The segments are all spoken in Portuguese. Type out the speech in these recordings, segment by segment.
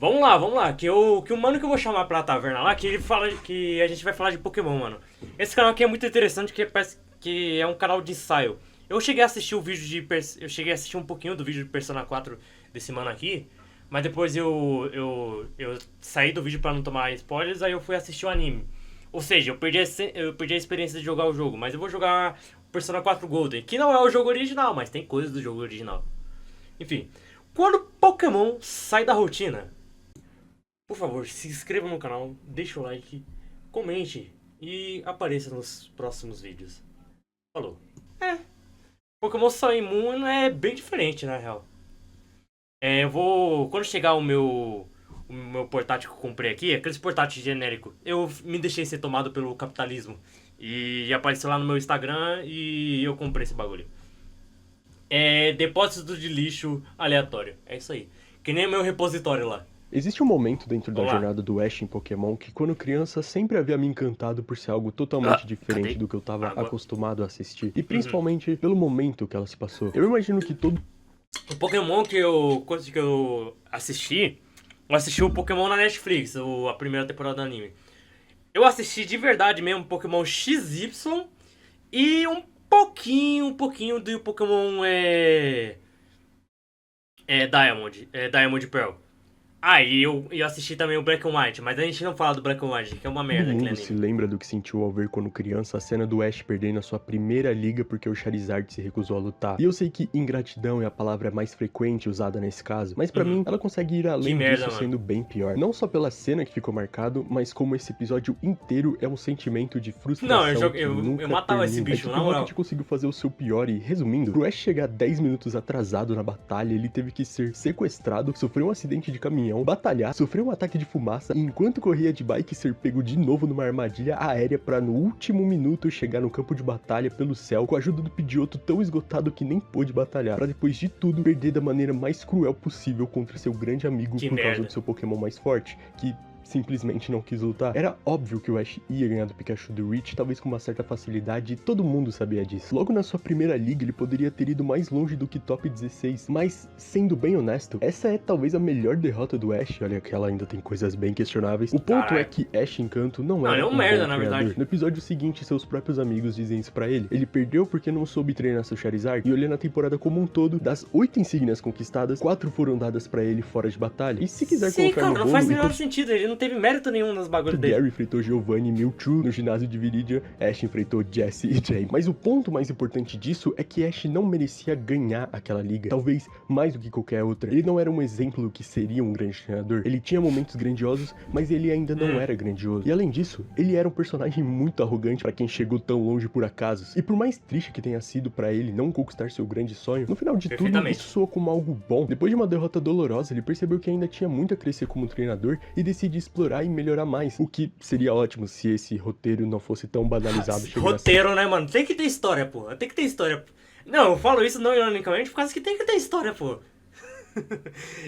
Vamos lá, que o mano que eu vou chamar pra taverna lá, que ele fala que a gente vai falar de Pokémon, mano. Esse canal aqui é muito interessante, que parece que é um canal de ensaio. Eu cheguei a assistir o vídeo de. Eu cheguei a assistir um pouquinho do vídeo de Persona 4 desse mano aqui, mas depois eu saí do vídeo pra não tomar spoilers, aí eu fui assistir o anime. Ou seja, eu perdi a experiência de jogar o jogo, mas eu vou jogar Persona 4 Golden, que não é o jogo original, mas tem coisas do jogo original. Enfim, quando Pokémon sai da rotina, por favor, se inscreva no canal, deixa o like, comente e apareça nos próximos vídeos. Falou. É, Pokémon Sun e Moon é bem diferente, na real. Eu vou. Quando chegar o meu portátil que eu comprei aqui, aqueles portáteis genéricos, eu me deixei ser tomado pelo capitalismo. E apareceu lá no meu Instagram e eu comprei esse bagulho. Depósito de lixo aleatório. É isso aí. Que nem o meu repositório lá. Existe um momento dentro da Olá. jornada do Ash em Pokémon que, quando criança, sempre havia me encantado por ser algo Ah, totalmente diferente cadê? do que eu tava Água. acostumado a assistir. E Uhum. principalmente pelo momento que ela se passou. Eu imagino que todo O Pokémon eu assisti o Pokémon na Netflix, a primeira temporada do anime. Eu assisti de verdade mesmo Pokémon XY e um pouquinho do Pokémon Diamond Pearl. E eu assisti também o Black and White, mas a gente não fala do Black and White, que é uma Todo merda aquele mundo se anime. lembra do que sentiu ao ver quando criança a cena do Ash perdendo a sua primeira liga porque o Charizard se recusou a lutar. E eu sei que ingratidão é a palavra mais frequente usada nesse caso, mas pra Uhum. mim ela consegue ir Que além merda, disso mano. sendo bem pior. Não só pela cena que ficou marcado, mas como esse episódio inteiro é um sentimento de Não, frustração que eu nunca matava esse termina. A bicho, equipe na Rocket moral. conseguiu fazer o seu pior e, resumindo, pro Ash chegar 10 minutos atrasado na batalha, ele teve que ser sequestrado, sofrer um acidente de caminhão, batalhar, sofrer um ataque de fumaça e, enquanto corria de bike, ser pego de novo numa armadilha aérea pra no último minuto chegar no campo de batalha pelo céu com a ajuda do Pidgeotto tão esgotado que nem pôde batalhar, pra depois de tudo perder da maneira mais cruel possível contra seu grande amigo Que por causa do merda. seu Pokémon mais forte, que simplesmente não quis lutar. Era óbvio que o Ash ia ganhar do Pikachu do Reach, talvez com uma certa facilidade, e todo mundo sabia disso. Logo na sua primeira liga, ele poderia ter ido mais longe do que top 16, mas, sendo bem honesto, essa é talvez a melhor derrota do Ash, olha que ela ainda tem coisas bem questionáveis. O ponto é Caralho. que Ash Encanto não Não, ele era é um um merda, bom na treinador. verdade. No episódio seguinte, seus próprios amigos dizem isso pra ele. Ele perdeu porque não soube treinar seu Charizard, e olhando a temporada como um todo, das 8 insígnias conquistadas, 4 foram dadas pra ele fora de batalha. E se quiser Sim, colocar cara, no não faz bolo, nenhum sentido. Ele não teve mérito nenhum nos bagulhos dele. Gary enfrentou Giovanni e Mewtwo no ginásio de Viridian, Ash enfrentou Jesse e Jay. Mas o ponto mais importante disso é que Ash não merecia ganhar aquela liga, talvez mais do que qualquer outra. Ele não era um exemplo do que seria um grande treinador. Ele tinha momentos grandiosos, mas ele ainda não era grandioso. E além disso, ele era um personagem muito arrogante pra quem chegou tão longe por acaso. E por mais triste que tenha sido pra ele não conquistar seu grande sonho, no final de tudo, Perfeitamente. isso soou como algo bom. Depois de uma derrota dolorosa, ele percebeu que ainda tinha muito a crescer como treinador e decidiu explorar e melhorar mais. O que seria ótimo se esse roteiro não fosse tão banalizado. Roteiro, né, mano? Tem que ter história, pô. Tem que ter história. Não, eu falo isso não ironicamente por causa que tem que ter história, pô.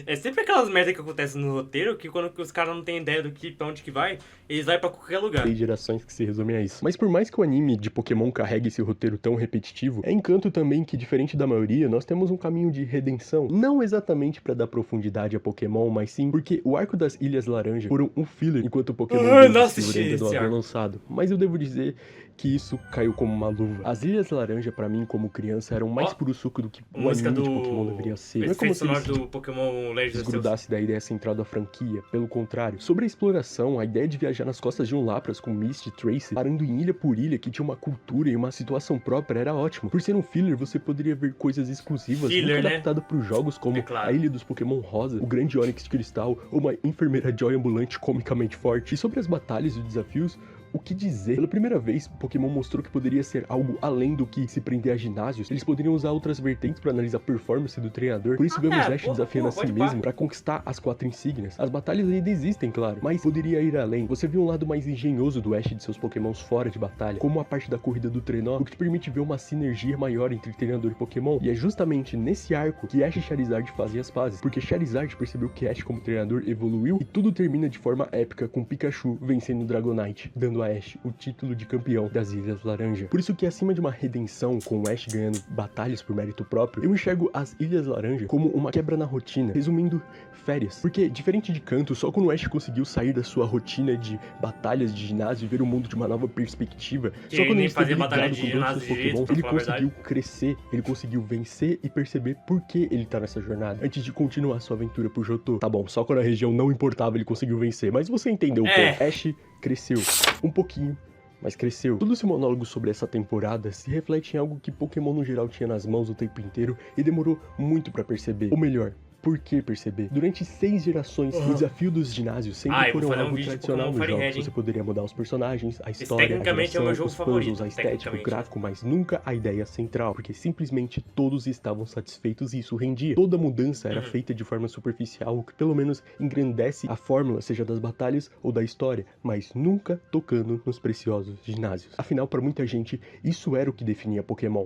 É sempre aquelas merdas que acontecem no roteiro que quando os caras não têm ideia do que pra onde que vai, eles vão pra qualquer lugar. Tem gerações que se resumem a isso. Mas por mais que o anime de Pokémon carregue esse roteiro tão repetitivo, é encanto também que, diferente da maioria, nós temos um caminho de redenção. Não exatamente pra dar profundidade a Pokémon, mas sim porque o arco das Ilhas Laranja foram um filler, enquanto o Pokémon Eu Gold não e assisti Silver ainda não esse haviam arco. lançado. Mas eu devo dizer que isso caiu como uma luva. As Ilhas Laranja, pra mim, como criança, eram mais Ó, puro suco do que a o música anime de Pokémon deveria ser. Não é como efeito se eles sonoro do Pokémon Legends Arceus. desgrudasse da ideia central da franquia, pelo contrário. Sobre a exploração, a ideia de viajar nas costas de um Lapras com Misty e Tracy, parando em ilha por ilha que tinha uma cultura e uma situação própria, era ótimo. Por ser um filler, você poderia ver coisas exclusivas, Filler, muito né? adaptadas para os jogos, como É claro. a Ilha dos Pokémon Rosa, o Grande Onix de Cristal, ou uma enfermeira Joy ambulante comicamente forte. E sobre as batalhas e desafios, o que dizer? Pela primeira vez, Pokémon mostrou que poderia ser algo além do que se prender a ginásios. Eles poderiam usar outras vertentes para analisar a performance do treinador. Por isso vemos Ash desafiando a si pode mesmo pá. para conquistar as 4 insígnias. As batalhas ainda existem, claro, mas poderia ir além. Você viu um lado mais engenhoso do Ash e de seus Pokémons fora de batalha, como a parte da corrida do trenó, o que te permite ver uma sinergia maior entre treinador e Pokémon. E é justamente nesse arco que Ash e Charizard fazem as pazes, porque Charizard percebeu que Ash como treinador evoluiu e tudo termina de forma épica com Pikachu vencendo o Dragonite, dando dando a Ash o título de campeão das Ilhas Laranja. Por isso que acima de uma redenção com o Ash ganhando batalhas por mérito próprio, eu enxergo as Ilhas Laranja como uma quebra na rotina, resumindo, férias. Porque, diferente de Kanto, só quando o Ash conseguiu sair da sua rotina de batalhas de ginásio e ver o mundo de uma nova perspectiva, só quando ele esteve ligado com todos os Pokémons, ele conseguiu crescer, ele conseguiu vencer e perceber por que ele tá nessa jornada, antes de continuar sua aventura por Johto. Tá bom, só quando a região não importava ele conseguiu vencer, mas você entendeu o ponto. Ash cresceu um pouquinho, mas cresceu. Todo esse monólogo sobre essa temporada se reflete em algo que Pokémon no geral tinha nas mãos o tempo inteiro e demorou muito pra perceber. Ou melhor, por que perceber? Durante 6 gerações, o desafio dos ginásios sempre foram algo tradicional nos jogos. Você poderia mudar os personagens, a história, a direção, os puzzles, a estética, o gráfico, mas nunca a ideia central, porque simplesmente todos estavam satisfeitos e isso rendia. Toda mudança era feita de forma superficial, o que pelo menos engrandece a fórmula, seja das batalhas ou da história, mas nunca tocando nos preciosos ginásios. Afinal, para muita gente, isso era o que definia Pokémon.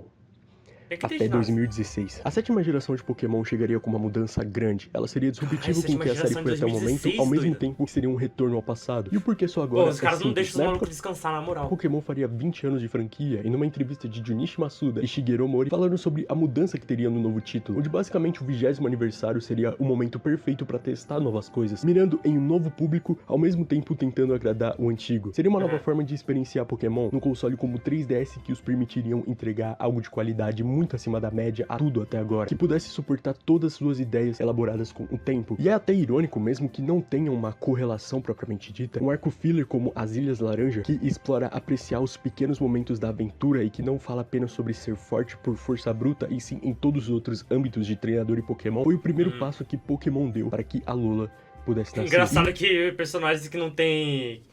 Até 2016. A 7ª geração de Pokémon chegaria com uma mudança grande. Ela seria disruptiva com o que a série foi até o momento, ao mesmo tempo que seria um retorno ao passado. E o porquê só agora? Os caras não deixam os malucos descansar, na moral. Pokémon faria 20 anos de franquia, e numa entrevista de Junichi Masuda e Shigeru Mori falaram sobre a mudança que teria no novo título, onde basicamente o 20º aniversário seria o momento perfeito para testar novas coisas, mirando em um novo público, ao mesmo tempo tentando agradar o antigo. Seria uma nova forma de experienciar Pokémon num console como o 3DS que os permitiriam entregar algo de qualidade muito acima da média a tudo até agora, que pudesse suportar todas as suas ideias elaboradas com o tempo. E é até irônico, mesmo que não tenha uma correlação propriamente dita, um arco filler como as Ilhas Laranja, que explora apreciar os pequenos momentos da aventura e que não fala apenas sobre ser forte por força bruta, e sim em todos os outros âmbitos de treinador e Pokémon, foi o primeiro passo que Pokémon deu para que Alola pudesse nascer. Engraçado que personagens que não tem...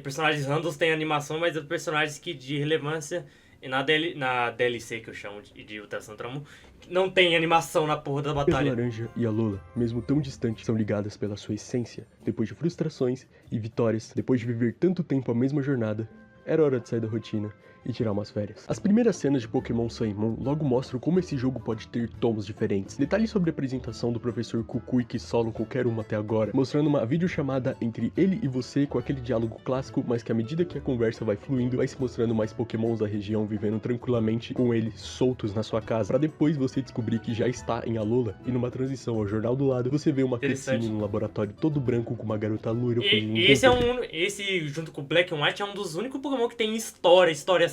personagens randoms têm animação, mas personagens que de relevância... Na DLC que eu chamo de Ultração Tramon, não tem animação na porra da batalha. A Laranja e a Alola, mesmo tão distantes, são ligadas pela sua essência. Depois de frustrações e vitórias, depois de viver tanto tempo a mesma jornada, era hora de sair da rotina e tirar umas férias. As primeiras cenas de Pokémon Sun e Moon logo mostram como esse jogo pode ter tons diferentes. Detalhes sobre a apresentação do professor Kukui que solam qualquer uma até agora, mostrando uma videochamada entre ele e você com aquele diálogo clássico, mas que à medida que a conversa vai fluindo, vai se mostrando mais Pokémons da região vivendo tranquilamente com eles soltos na sua casa, pra depois você descobrir que já está em Alola e numa transição ao jornal do lado, você vê uma cutscene num laboratório todo branco com uma garota loira. E esse junto com o Black and White é um dos únicos Pokémon que tem história assim.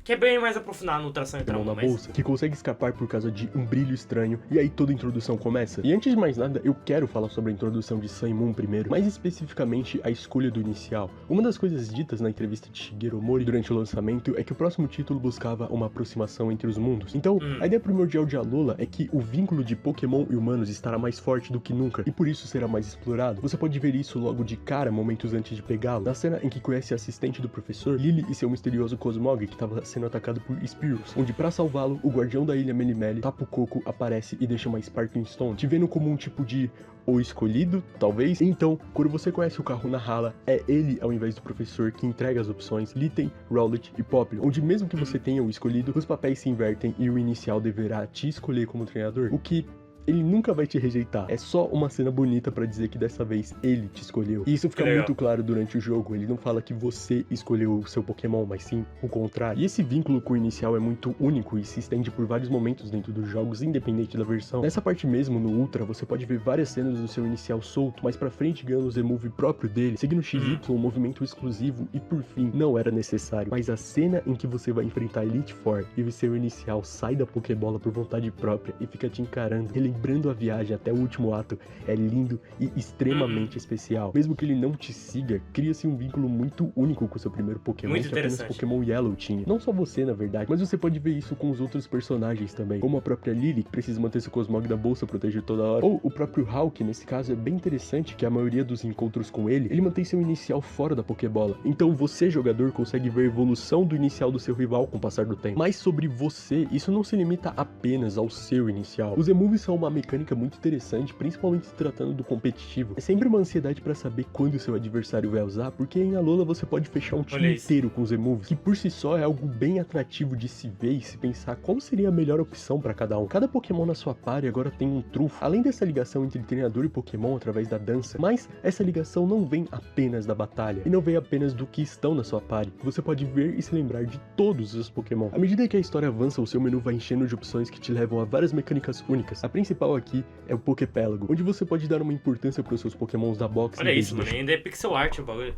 Que é bem mais aprofundado no Ultração e Tramon, na bolsa, que consegue escapar por causa de um brilho estranho, e aí toda a introdução começa. E antes de mais nada, eu quero falar sobre a introdução de Sun e Moon primeiro, mais especificamente a escolha do inicial. Uma das coisas ditas na entrevista de Shigeru Mori durante o lançamento é que o próximo título buscava uma aproximação entre os mundos. Então, a ideia primordial de Alola é que o vínculo de Pokémon e humanos estará mais forte do que nunca, e por isso será mais explorado. Você pode ver isso logo de cara, momentos antes de pegá-lo, na cena em que conhece a assistente do professor, Lily, e seu misterioso Cosmog, que estava sendo atacado por Spearows, onde pra salvá-lo, o guardião da ilha Melimeli, Tapu Koko, aparece e deixa uma Sparking Stone, te vendo como um tipo de o escolhido, talvez. Então, quando você conhece o Kahuna-Hala, é ele, ao invés do professor, que entrega as opções Litten, Rowlet e Popplio, onde mesmo que você tenha o escolhido, os papéis se invertem e o inicial deverá te escolher como treinador, o que ele nunca vai te rejeitar. É só uma cena bonita pra dizer que dessa vez ele te escolheu. E isso fica muito claro durante o jogo. Ele não fala que você escolheu o seu Pokémon, mas sim o contrário. E esse vínculo com o inicial é muito único e se estende por vários momentos dentro dos jogos, independente da versão. Nessa parte mesmo, no Ultra, você pode ver várias cenas do seu inicial solto, mais pra frente ganhando o Z-Move próprio dele, seguindo o XY, um movimento exclusivo, e por fim, não era necessário. Mas a cena em que você vai enfrentar a Elite Four e o seu inicial sai da Pokébola por vontade própria e fica te encarando, lembrando a viagem até o último ato, é lindo e extremamente especial. Mesmo que ele não te siga, cria-se um vínculo muito único com o seu primeiro Pokémon, que apenas Pokémon Yellow tinha. Não só você, na verdade, mas você pode ver isso com os outros personagens também, como a própria Lily, que precisa manter seu Cosmog da bolsa protegido toda hora, ou o próprio Hawk. Nesse caso é bem interessante que a maioria dos encontros com ele mantém seu inicial fora da Pokébola. Então você, jogador, consegue ver a evolução do inicial do seu rival com o passar do tempo. Mas sobre você, isso não se limita apenas ao seu inicial. Os Z-Moves são uma mecânica muito interessante, principalmente se tratando do competitivo. É sempre uma ansiedade pra saber quando o seu adversário vai usar, porque em Alola você pode fechar um time inteiro com os emoves, que por si só é algo bem atrativo de se ver e se pensar qual seria a melhor opção pra cada um. Cada Pokémon na sua party agora tem um trunfo, além dessa ligação entre treinador e Pokémon através da dança, mas essa ligação não vem apenas da batalha, e não vem apenas do que estão na sua party. Você pode ver e se lembrar de todos os Pokémon. À medida que a história avança, o seu menu vai enchendo de opções que te levam a várias mecânicas únicas. A principal aqui é o Poképélago, onde você pode dar uma importância para os seus Pokémons da box. Olha isso, mano, ainda é pixel art o bagulho.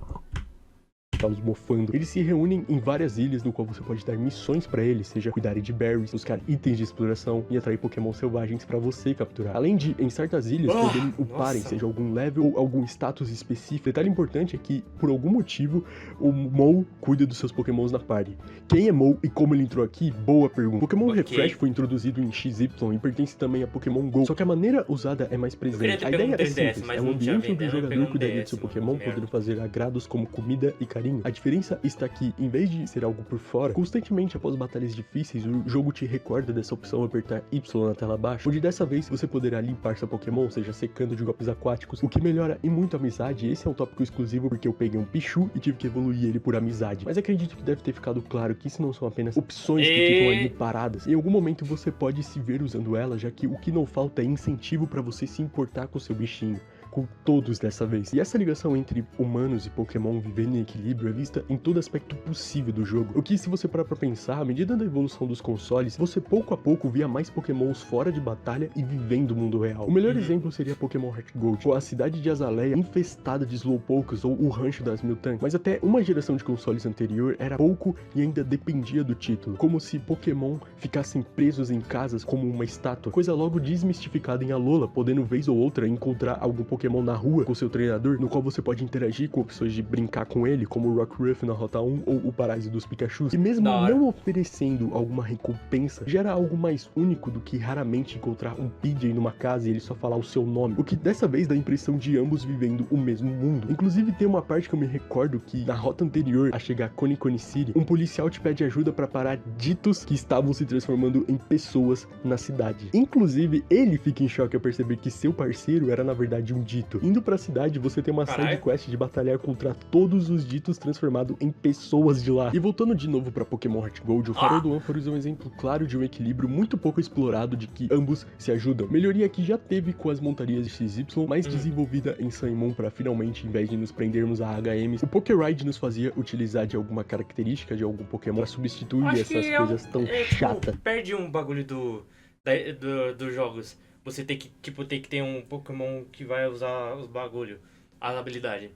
Os mofando. Eles se reúnem em várias ilhas, no qual você pode dar missões pra eles, seja cuidar de berries, buscar itens de exploração e atrair Pokémon selvagens pra você capturar. Além de, em certas ilhas, poderem uparem, seja algum level ou algum status específico. Detalhe importante é que, por algum motivo, o Mou cuida dos seus Pokémons na party. Quem é Mou e como ele entrou aqui? Boa pergunta. Pokémon Refresh foi introduzido em XY e pertence também a Pokémon GO, só que a maneira usada é mais presente. A ideia é simples, é um ambiente onde o jogador cuidaria de seu Pokémon, podendo fazer agrados como comida e carinho. A diferença está que, em vez de ser algo por fora, constantemente após batalhas difíceis, o jogo te recorda dessa opção ao apertar Y na tela abaixo, onde dessa vez você poderá limpar seu Pokémon, seja secando de golpes aquáticos, o que melhora em muito a amizade. Esse é um tópico exclusivo porque eu peguei um Pichu e tive que evoluir ele por amizade. Mas acredito que deve ter ficado claro que isso não são apenas opções que ficam ali paradas. Em algum momento você pode se ver usando ela, já que o que não falta é incentivo para você se importar com seu bichinho. Com todos dessa vez. E essa ligação entre humanos e Pokémon vivendo em equilíbrio é vista em todo aspecto possível do jogo. O que, se você parar pra pensar, à medida da evolução dos consoles, você pouco a pouco via mais Pokémons fora de batalha e vivendo o mundo real. O melhor exemplo seria Pokémon Heart Gold, com a cidade de Azaleia infestada de Slowpokes ou o Rancho das Mil Tanques. Mas até uma geração de consoles anterior era pouco e ainda dependia do título, como se Pokémon ficassem presos em casas como uma estátua, coisa logo desmistificada em Alola, podendo vez ou outra encontrar algum Pokémon na rua com seu treinador, no qual você pode interagir com opções de brincar com ele, como o Rockruff na Rota 1 ou o Parásito dos Pikachus. E mesmo não oferecendo alguma recompensa, gera algo mais único do que raramente encontrar um PJ numa casa e ele só falar o seu nome, o que dessa vez dá a impressão de ambos vivendo o mesmo mundo. Inclusive tem uma parte que eu me recordo que na rota anterior a chegar a Coney City, um policial te pede ajuda para parar ditos que estavam se transformando em pessoas na cidade. Inclusive ele fica em choque ao perceber que seu parceiro era na verdade um dito. Indo pra cidade, você tem uma side quest de batalhar contra todos os ditos transformados em pessoas de lá. E voltando de novo pra Pokémon Heart Gold, o Farol do Ampharos é um exemplo claro de um equilíbrio muito pouco explorado de que ambos se ajudam. Melhoria que já teve com as montarias de XY, mas desenvolvida em Sun e Moon pra finalmente, em vez de nos prendermos a HMs, o Pokéride nos fazia utilizar de alguma característica de algum Pokémon pra substituir essas coisas tão chatas. Tipo, perde um bagulho dos jogos. Você tem que, tipo, ter um Pokémon que vai usar os bagulho, as habilidades.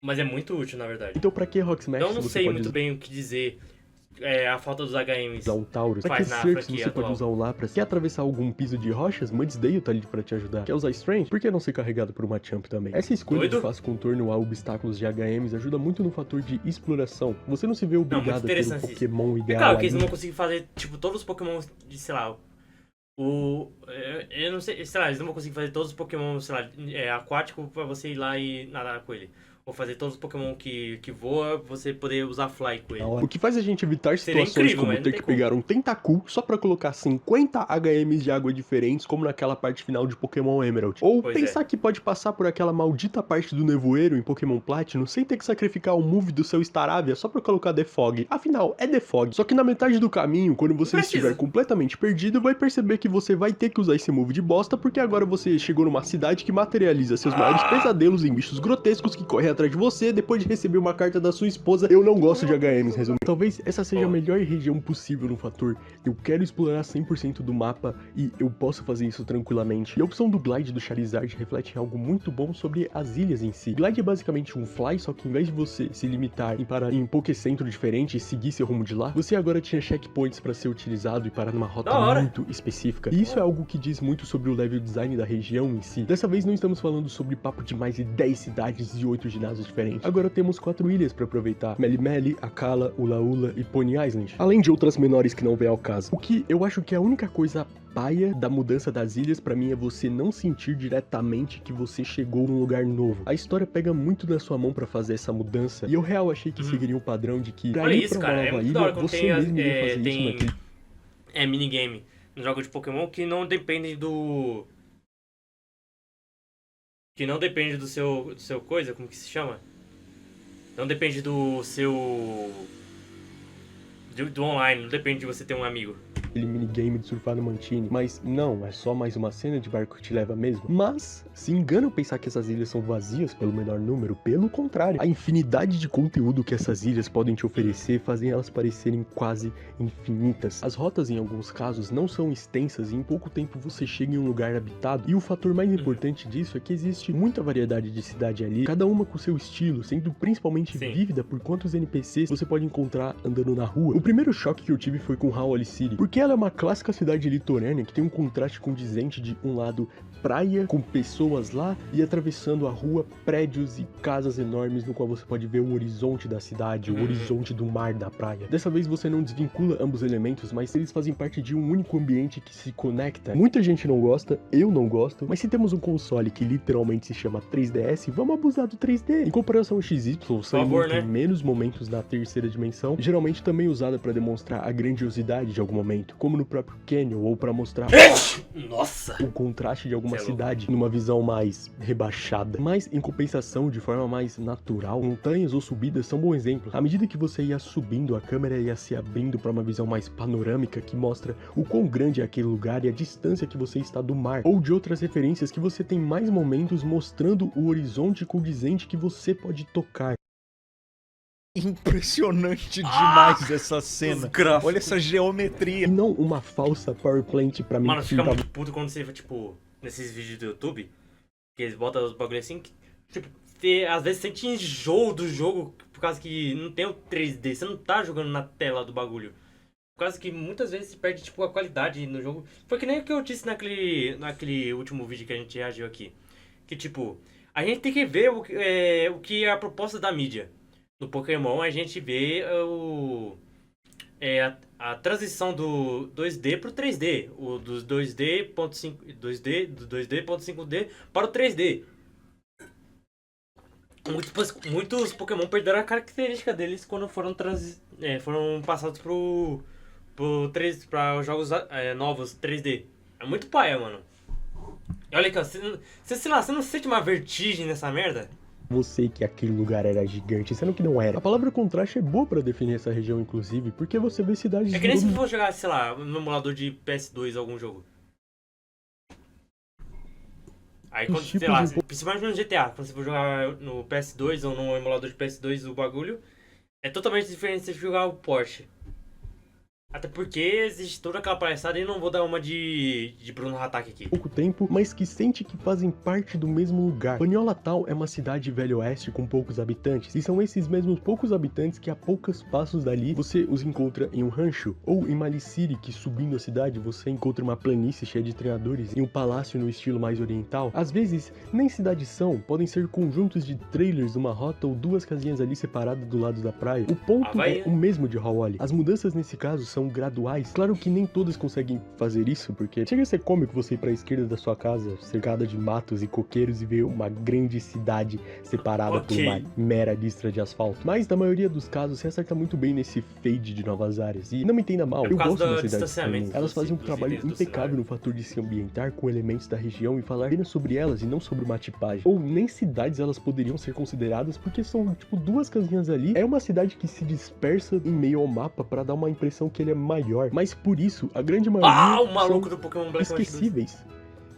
Mas é muito útil, na verdade. Então pra que Rock Smash? Eu não sei muito bem o que dizer. A falta dos HMs. Usar um Taurus. Pra que Search você pode usar um Lapras? Quer atravessar algum piso de rochas? Mudsdale tá ali pra te ajudar. Quer usar Strange? Por que não ser carregado por uma Champ também? Essa escolha de fácil contorno a obstáculos de HMs ajuda muito no fator de exploração. Você não se vê obrigado a ter um Pokémon ideal. É claro que eles não vão conseguir fazer, tipo, todos os Pokémon de, sei lá... Eu não sei, sei lá, eles não vão conseguir fazer todos os Pokémon, sei lá, aquático pra você ir lá e nadar com ele. Ou fazer todos os Pokémon que voa, você poder usar Fly com ele. O que faz a gente evitar situações como ter que pegar um Tentacool só pra colocar 50 HMs de água diferentes, como naquela parte final de Pokémon Emerald. Ou pensar que pode passar por aquela maldita parte do nevoeiro em Pokémon Platinum sem ter que sacrificar o move do seu Staravia só pra colocar The Fog. Afinal, é The Fog. Só que na metade do caminho, quando você estiver completamente perdido, vai perceber que você vai ter que usar esse move de bosta, porque agora você chegou numa cidade que materializa seus maiores pesadelos em bichos grotescos que correm atrás de você depois de receber uma carta da sua esposa. Eu não gosto de HMs, resumindo. Talvez essa seja a melhor região possível no fator. Eu quero explorar 100% do mapa e eu posso fazer isso tranquilamente. E a opção do Glide do Charizard reflete algo muito bom sobre as ilhas em si. Glide é basicamente um Fly, só que em vez de você se limitar em parar em um Pokécentro diferente e seguir seu rumo de lá, você agora tinha checkpoints para ser utilizado e parar numa rota muito específica. E isso é algo que diz muito sobre o level design da região em si. Dessa vez não estamos falando sobre papo de mais de 10 cidades e 8 ginásios diferentes. Agora temos 4 ilhas para aproveitar: Melimeli, Akala, Ulaula e Pony Island, além de outras menores que não vem ao caso. O que eu acho que é a única coisa paia da mudança das ilhas pra mim é você não sentir diretamente que você chegou num lugar novo. A história pega muito na sua mão pra fazer essa mudança, e eu real achei que seguiria um padrão de que pra ir pra uma nova ilha, você mesmo ia fazer isso naquele... minigame no jogo de Pokémon que não dependem que não depende do seu coisa, como que se chama? Não depende do seu... do online, não depende de você ter um amigo. Aquele minigame de surfar no Mantini, mas não, é só mais uma cena de barco que te leva mesmo. Mas se engana pensar que essas ilhas são vazias pelo menor número, pelo contrário, a infinidade de conteúdo que essas ilhas podem te oferecer fazem elas parecerem quase infinitas. As rotas em alguns casos não são extensas e em pouco tempo você chega em um lugar habitado, e o fator mais importante disso é que existe muita variedade de cidade ali, cada uma com seu estilo, sendo principalmente vívida por quantos NPCs você pode encontrar andando na rua. O primeiro choque que eu tive foi com Hawali City, porque ela é uma clássica cidade litorânea que tem um contraste condizente de um lado praia, com pessoas lá, e atravessando a rua, prédios e casas enormes no qual você pode ver o horizonte da cidade, o horizonte do mar da praia. Dessa vez você não desvincula ambos elementos, mas eles fazem parte de um único ambiente que se conecta. Muita gente não gosta, eu não gosto, mas se temos um console que literalmente se chama 3DS, vamos abusar do 3D. Em comparação ao XY, tem menos momentos na terceira dimensão, geralmente também usada para demonstrar a grandiosidade de algum momento, como no próprio Canyon, ou para mostrar o contraste de alguma cidade numa visão mais rebaixada. Mas, em compensação, de forma mais natural, montanhas ou subidas são bons exemplos. À medida que você ia subindo, a câmera ia se abrindo para uma visão mais panorâmica que mostra o quão grande é aquele lugar e a distância que você está do mar, ou de outras referências que você tem mais momentos mostrando o horizonte condizente que você pode tocar. Impressionante demais essa cena. Olha essa geometria. E não uma falsa power plant pra mim. Mano, fica muito puto quando você, tipo, nesses vídeos do YouTube, que eles botam os bagulho assim, que, tipo, você às vezes sente enjoo do jogo por causa que não tem o 3D, você não tá jogando na tela do bagulho. Por causa que muitas vezes se perde, tipo, a qualidade no jogo. Foi que nem o que eu disse naquele último vídeo que a gente reagiu aqui. Que, tipo, a gente tem que ver o que é a proposta da mídia. No Pokémon a gente vê a transição do 2D pro 3D, dos 2D.5D para o 3D. Muitos Pokémon perderam a característica deles quando foram passados para os jogos novos 3D. É muito paia, mano. E olha aqui, ó, você não sente uma vertigem nessa merda? Você que aquele lugar era gigante, sendo que não era. A palavra contraste é boa pra definir essa região, inclusive, porque você vê cidades... É que nem se for jogar, sei lá, no emulador de PS2 algum jogo. Aí quando, sei lá, principalmente no GTA, quando você for jogar no PS2 ou no emulador de PS2 o bagulho, é totalmente diferente de você jogar o Porsche. Até porque existe toda aquela palhaçada e não vou dar uma de Bruno Hatak aqui. Pouco tempo, mas que sente que fazem parte do mesmo lugar. Paniola Tal é uma cidade velho oeste com poucos habitantes, e são esses mesmos poucos habitantes que a poucos passos dali você os encontra em um rancho, ou em Maliciri, que subindo a cidade você encontra uma planície cheia de treinadores e um palácio no estilo mais oriental. Às vezes, nem cidades são, podem ser conjuntos de trailers, uma rota ou duas casinhas ali separadas do lado da praia. O ponto é o mesmo de Hawali. As mudanças nesse caso são graduais. Claro que nem todas conseguem fazer isso, porque chega a ser cômico você ir pra esquerda da sua casa, cercada de matos e coqueiros, e ver uma grande cidade separada por uma mera listra de asfalto. Mas na maioria dos casos, você acerta muito bem nesse fade de novas áreas. E não me entenda mal, eu gosto das cidades também. Elas fazem um trabalho impecável no fator de se ambientar com elementos da região e falar apenas sobre elas e não sobre uma tipagem. Ou nem cidades elas poderiam ser consideradas, porque são tipo duas casinhas ali. É uma cidade que se dispersa em meio ao mapa para dar uma impressão que ele é maior, mas por isso a grande maioria o maluco do Pokémon Black esquecíveis.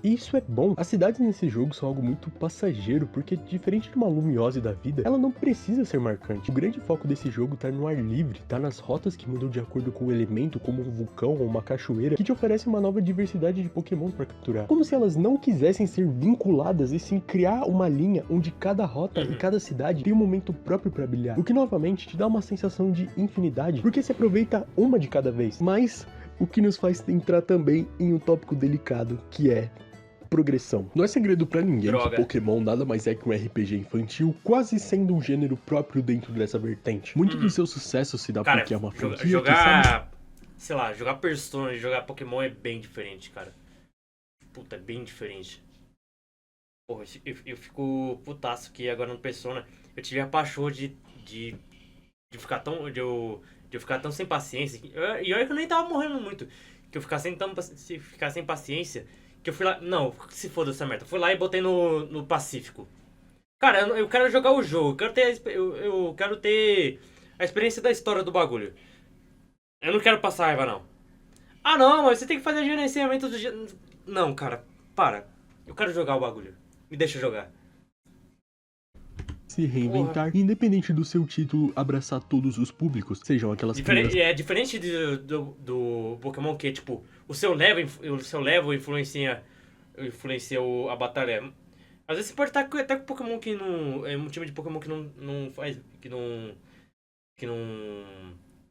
E isso é bom. As cidades nesse jogo são algo muito passageiro, porque diferente de uma Lumiose da vida, ela não precisa ser marcante. O grande foco desse jogo tá no ar livre, tá nas rotas que mudam de acordo com o elemento, como um vulcão ou uma cachoeira, que te oferece uma nova diversidade de Pokémon para capturar. Como se elas não quisessem ser vinculadas e sim criar uma linha onde cada rota e cada cidade tem um momento próprio para brilhar. O que novamente te dá uma sensação de infinidade, porque se aproveita uma de cada vez. Mas o que nos faz entrar também em um tópico delicado, que é progressão. Não é segredo pra ninguém que Pokémon nada mais é que um RPG infantil, quase sendo um gênero próprio dentro dessa vertente. Muito do seu sucesso se dá porque é uma franquia jogar, sei lá, jogar Persona e jogar Pokémon é bem diferente, cara. Puta, é bem diferente. Porra, eu fico putaço que agora no Persona eu tive a paixão de ficar tão... De eu ficar tão sem paciência. E olha que eu nem tava morrendo muito. Que eu ficar sem paciência Que eu fui lá... Não, se foda essa merda. Eu fui lá e botei no Pacífico. Cara, eu quero jogar o jogo. Eu quero ter a experiência da história do bagulho. Eu não quero passar raiva, não. Ah, não, mas você tem que fazer gerenciamento do... Não, cara, para. Eu quero jogar o bagulho. Me deixa jogar. Se reinventar, independente do seu título, abraçar todos os públicos, sejam aquelas primeiras... É diferente do Pokémon que, tipo, o seu level influencia a batalha. Às vezes você pode estar até com Pokémon que não... É um time de Pokémon que não faz... Que não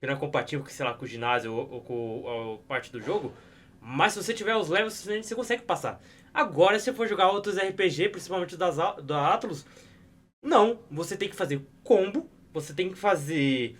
é compatível, sei lá, com o ginásio ou com a parte do jogo. Mas se você tiver os levels suficientes, você consegue passar. Agora, se você for jogar outros RPG, principalmente da Atlus... Não, você tem que fazer combo, você tem que fazer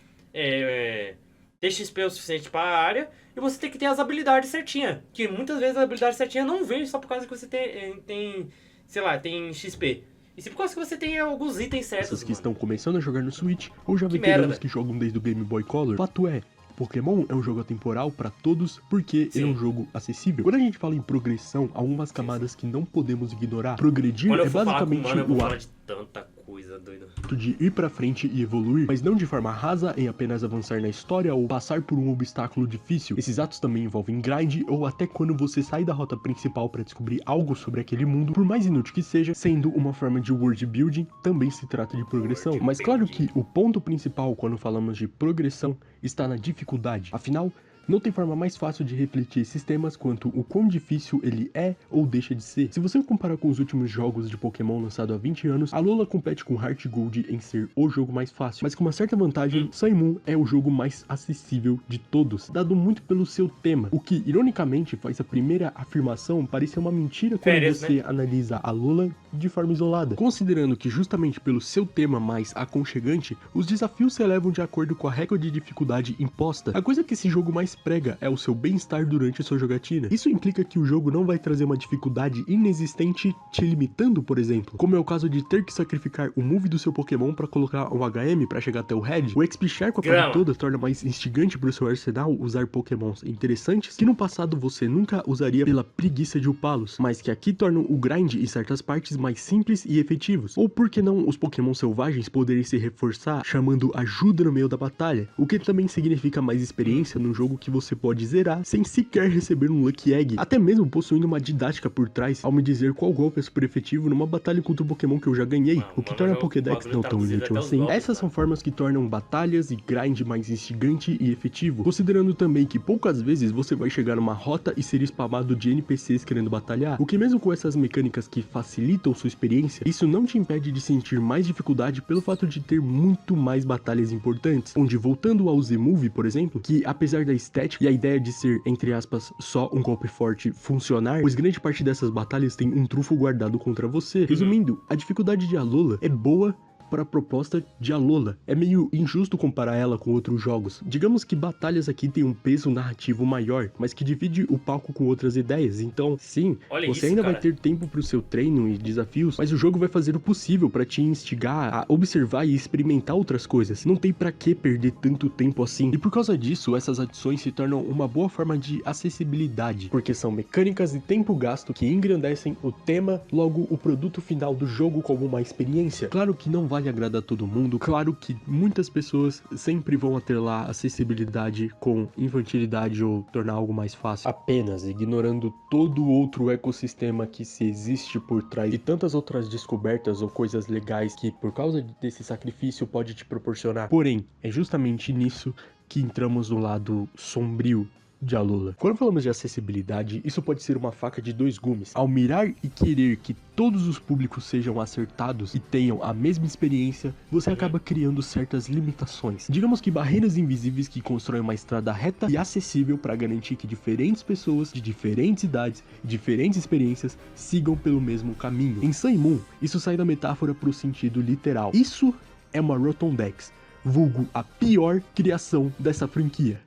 TXP o suficiente para a área e você tem que ter as habilidades certinhas. Que muitas vezes as habilidades certinhas não vêm só por causa que você tem sei lá, tem XP. E sim por causa que você tem alguns itens certos. Essas que estão começando a jogar no Switch ou já Que veteranos merda. que jogam desde o Game Boy Color, fato é, Pokémon é um jogo atemporal pra todos porque ele é um jogo acessível. Quando a gente fala em progressão, há algumas camadas que não podemos ignorar. Progredir Quando eu é for falar com o basicamente mano, eu vou o falar ato de tanta coisa, doido. de ir pra frente e evoluir, mas não de forma rasa em apenas avançar na história ou passar por um obstáculo difícil. Esses atos também envolvem grind ou até quando você sai da rota principal pra descobrir algo sobre aquele mundo, por mais inútil que seja, sendo uma forma de world building, também se trata de progressão. Mas claro que o ponto principal quando falamos de progressão está na dificuldade. Afinal, não tem forma mais fácil de refletir esses temas quanto o quão difícil ele é ou deixa de ser. Se você comparar com os últimos jogos de Pokémon lançados há 20 anos, Alola compete com Heart Gold em ser o jogo mais fácil. Mas com uma certa vantagem, Sun e Moon é o jogo mais acessível de todos, dado muito pelo seu tema. O que, ironicamente, faz a primeira afirmação parecer uma mentira quando você analisa Alola de forma isolada. Considerando que justamente pelo seu tema mais aconchegante, os desafios se elevam de acordo com a régua de dificuldade imposta. A coisa que esse jogo mais prega é o seu bem-estar durante a sua jogatina. Isso implica que o jogo não vai trazer uma dificuldade inexistente te limitando, por exemplo, como é o caso de ter que sacrificar o move do seu Pokémon para colocar um HM para chegar até o Head. O XP Share com a party toda torna mais instigante para o seu arsenal usar Pokémons interessantes que no passado você nunca usaria pela preguiça de upá-los, mas que aqui tornam o grind em certas partes mais simples e efetivos. Ou por que não os Pokémon selvagens poderem se reforçar chamando ajuda no meio da batalha, o que também significa mais experiência num jogo que você pode zerar sem sequer receber um Lucky Egg, até mesmo possuindo uma didática por trás ao me dizer qual golpe é super efetivo numa batalha contra o Pokémon que eu já ganhei, o que torna a Pokédex não tão inútil assim. Essas são formas que tornam batalhas e grind mais instigante e efetivo, considerando também que poucas vezes você vai chegar numa rota e ser spamado de NPCs querendo batalhar, o que mesmo com essas mecânicas que facilitam sua experiência, isso não te impede de sentir mais dificuldade pelo fato de ter muito mais batalhas importantes, onde voltando ao Z-Move, por exemplo, que apesar da estética e a ideia de ser, entre aspas, só um golpe forte funcionar, pois grande parte dessas batalhas tem um trunfo guardado contra você. Resumindo, a dificuldade de Alola é boa para a proposta de Alola. É meio injusto comparar ela com outros jogos. Digamos que batalhas aqui têm um peso narrativo maior, mas que divide o palco com outras ideias. Então, sim, você ainda vai ter tempo para o seu treino e desafios, mas o jogo vai fazer o possível para te instigar a observar e experimentar outras coisas. Não tem para que perder tanto tempo assim. E por causa disso, essas adições se tornam uma boa forma de acessibilidade, porque são mecânicas e tempo gasto que engrandecem o tema, logo o produto final do jogo como uma experiência. Claro que não vai agradar todo mundo, claro que muitas pessoas sempre vão atrelar acessibilidade com infantilidade ou tornar algo mais fácil, apenas ignorando todo outro ecossistema que se existe por trás e tantas outras descobertas ou coisas legais que por causa desse sacrifício pode te proporcionar. Porém, é justamente nisso que entramos no lado sombrio de Alola. Quando falamos de acessibilidade, isso pode ser uma faca de dois gumes. Ao mirar e querer que todos os públicos sejam acertados e tenham a mesma experiência, você acaba criando certas limitações. Digamos que barreiras invisíveis que constroem uma estrada reta e acessível para garantir que diferentes pessoas de diferentes idades e diferentes experiências sigam pelo mesmo caminho. Em Sun e Moon, isso sai da metáfora para o sentido literal. Isso é uma Rotom-Dex, vulgo a pior criação dessa franquia.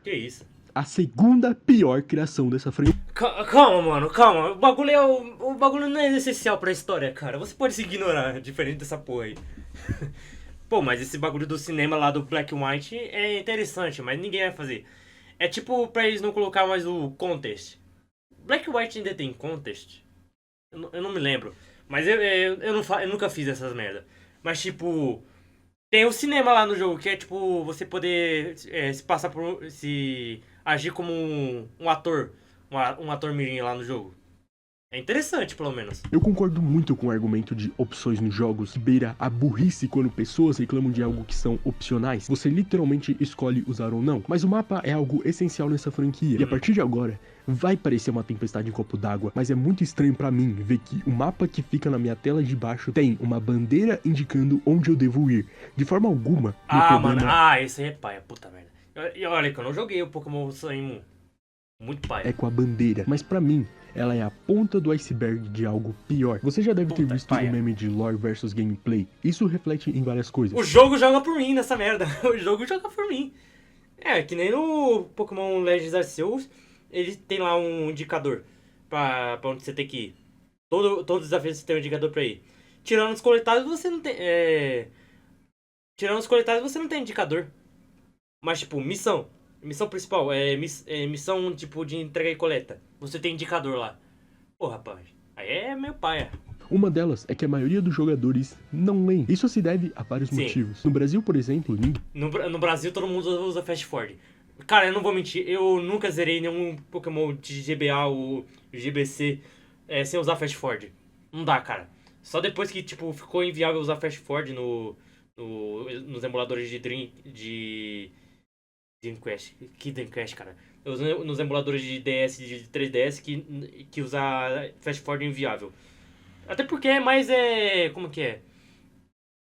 Que isso? A segunda pior criação dessa franquia. Calma, mano, calma. O bagulho não é essencial pra história, cara. Você pode se ignorar, diferente dessa porra aí. Pô, mas esse bagulho do cinema lá do Black and White é interessante, mas ninguém vai fazer. É tipo pra eles não colocar mais o contest. Black White ainda tem Contest? Eu não me lembro. Mas eu nunca fiz essas merda. Mas, tipo... Tem o cinema lá no jogo, que é, tipo, você poder se passar por... Se agir como um ator. Um ator mirim lá no jogo. É interessante, pelo menos. Eu concordo muito com o argumento de opções nos jogos, que beira a burrice quando pessoas reclamam de algo que são opcionais. Você literalmente escolhe usar ou não. Mas o mapa é algo essencial nessa franquia. E a partir de agora, vai parecer uma tempestade em copo d'água, mas é muito estranho pra mim ver que o mapa que fica na minha tela de baixo tem uma bandeira indicando onde eu devo ir. De forma alguma, Mano, esse aí é paia, puta merda. E olha que eu não joguei o Pokémon Sun e Moon. Muito paia. É com a bandeira, mas pra mim, ela é a ponta do iceberg de algo pior. Você já deve ter visto o meme de lore versus gameplay. Isso reflete em várias coisas. O jogo joga por mim nessa merda. O jogo joga por mim. É, que nem no Pokémon Legends Arceus, ele tem lá um indicador pra onde você tem que ir. Todos os desafios você tem um indicador pra ir. Tirando os coletáveis, você não tem... Tirando os coletáveis, você não tem indicador. Mas, tipo, missão principal, missão, tipo, de entrega e coleta. Você tem indicador lá. Pô, rapaz, aí é meio paia. Uma delas é que a maioria dos jogadores não leem. Isso se deve a vários motivos. No Brasil, por exemplo... No Brasil, todo mundo usa Fast Forward. Cara, eu não vou mentir, eu nunca zerei nenhum Pokémon de GBA ou GBC sem usar Fast Forward. Não dá, cara. Só depois que, tipo, ficou inviável usar Fast Forward nos emuladores de Dreamcast. Que Dreamcast, cara? Nos emuladores de DS e de 3DS que usar Fast Forward é inviável. Até porque é mais... como que é?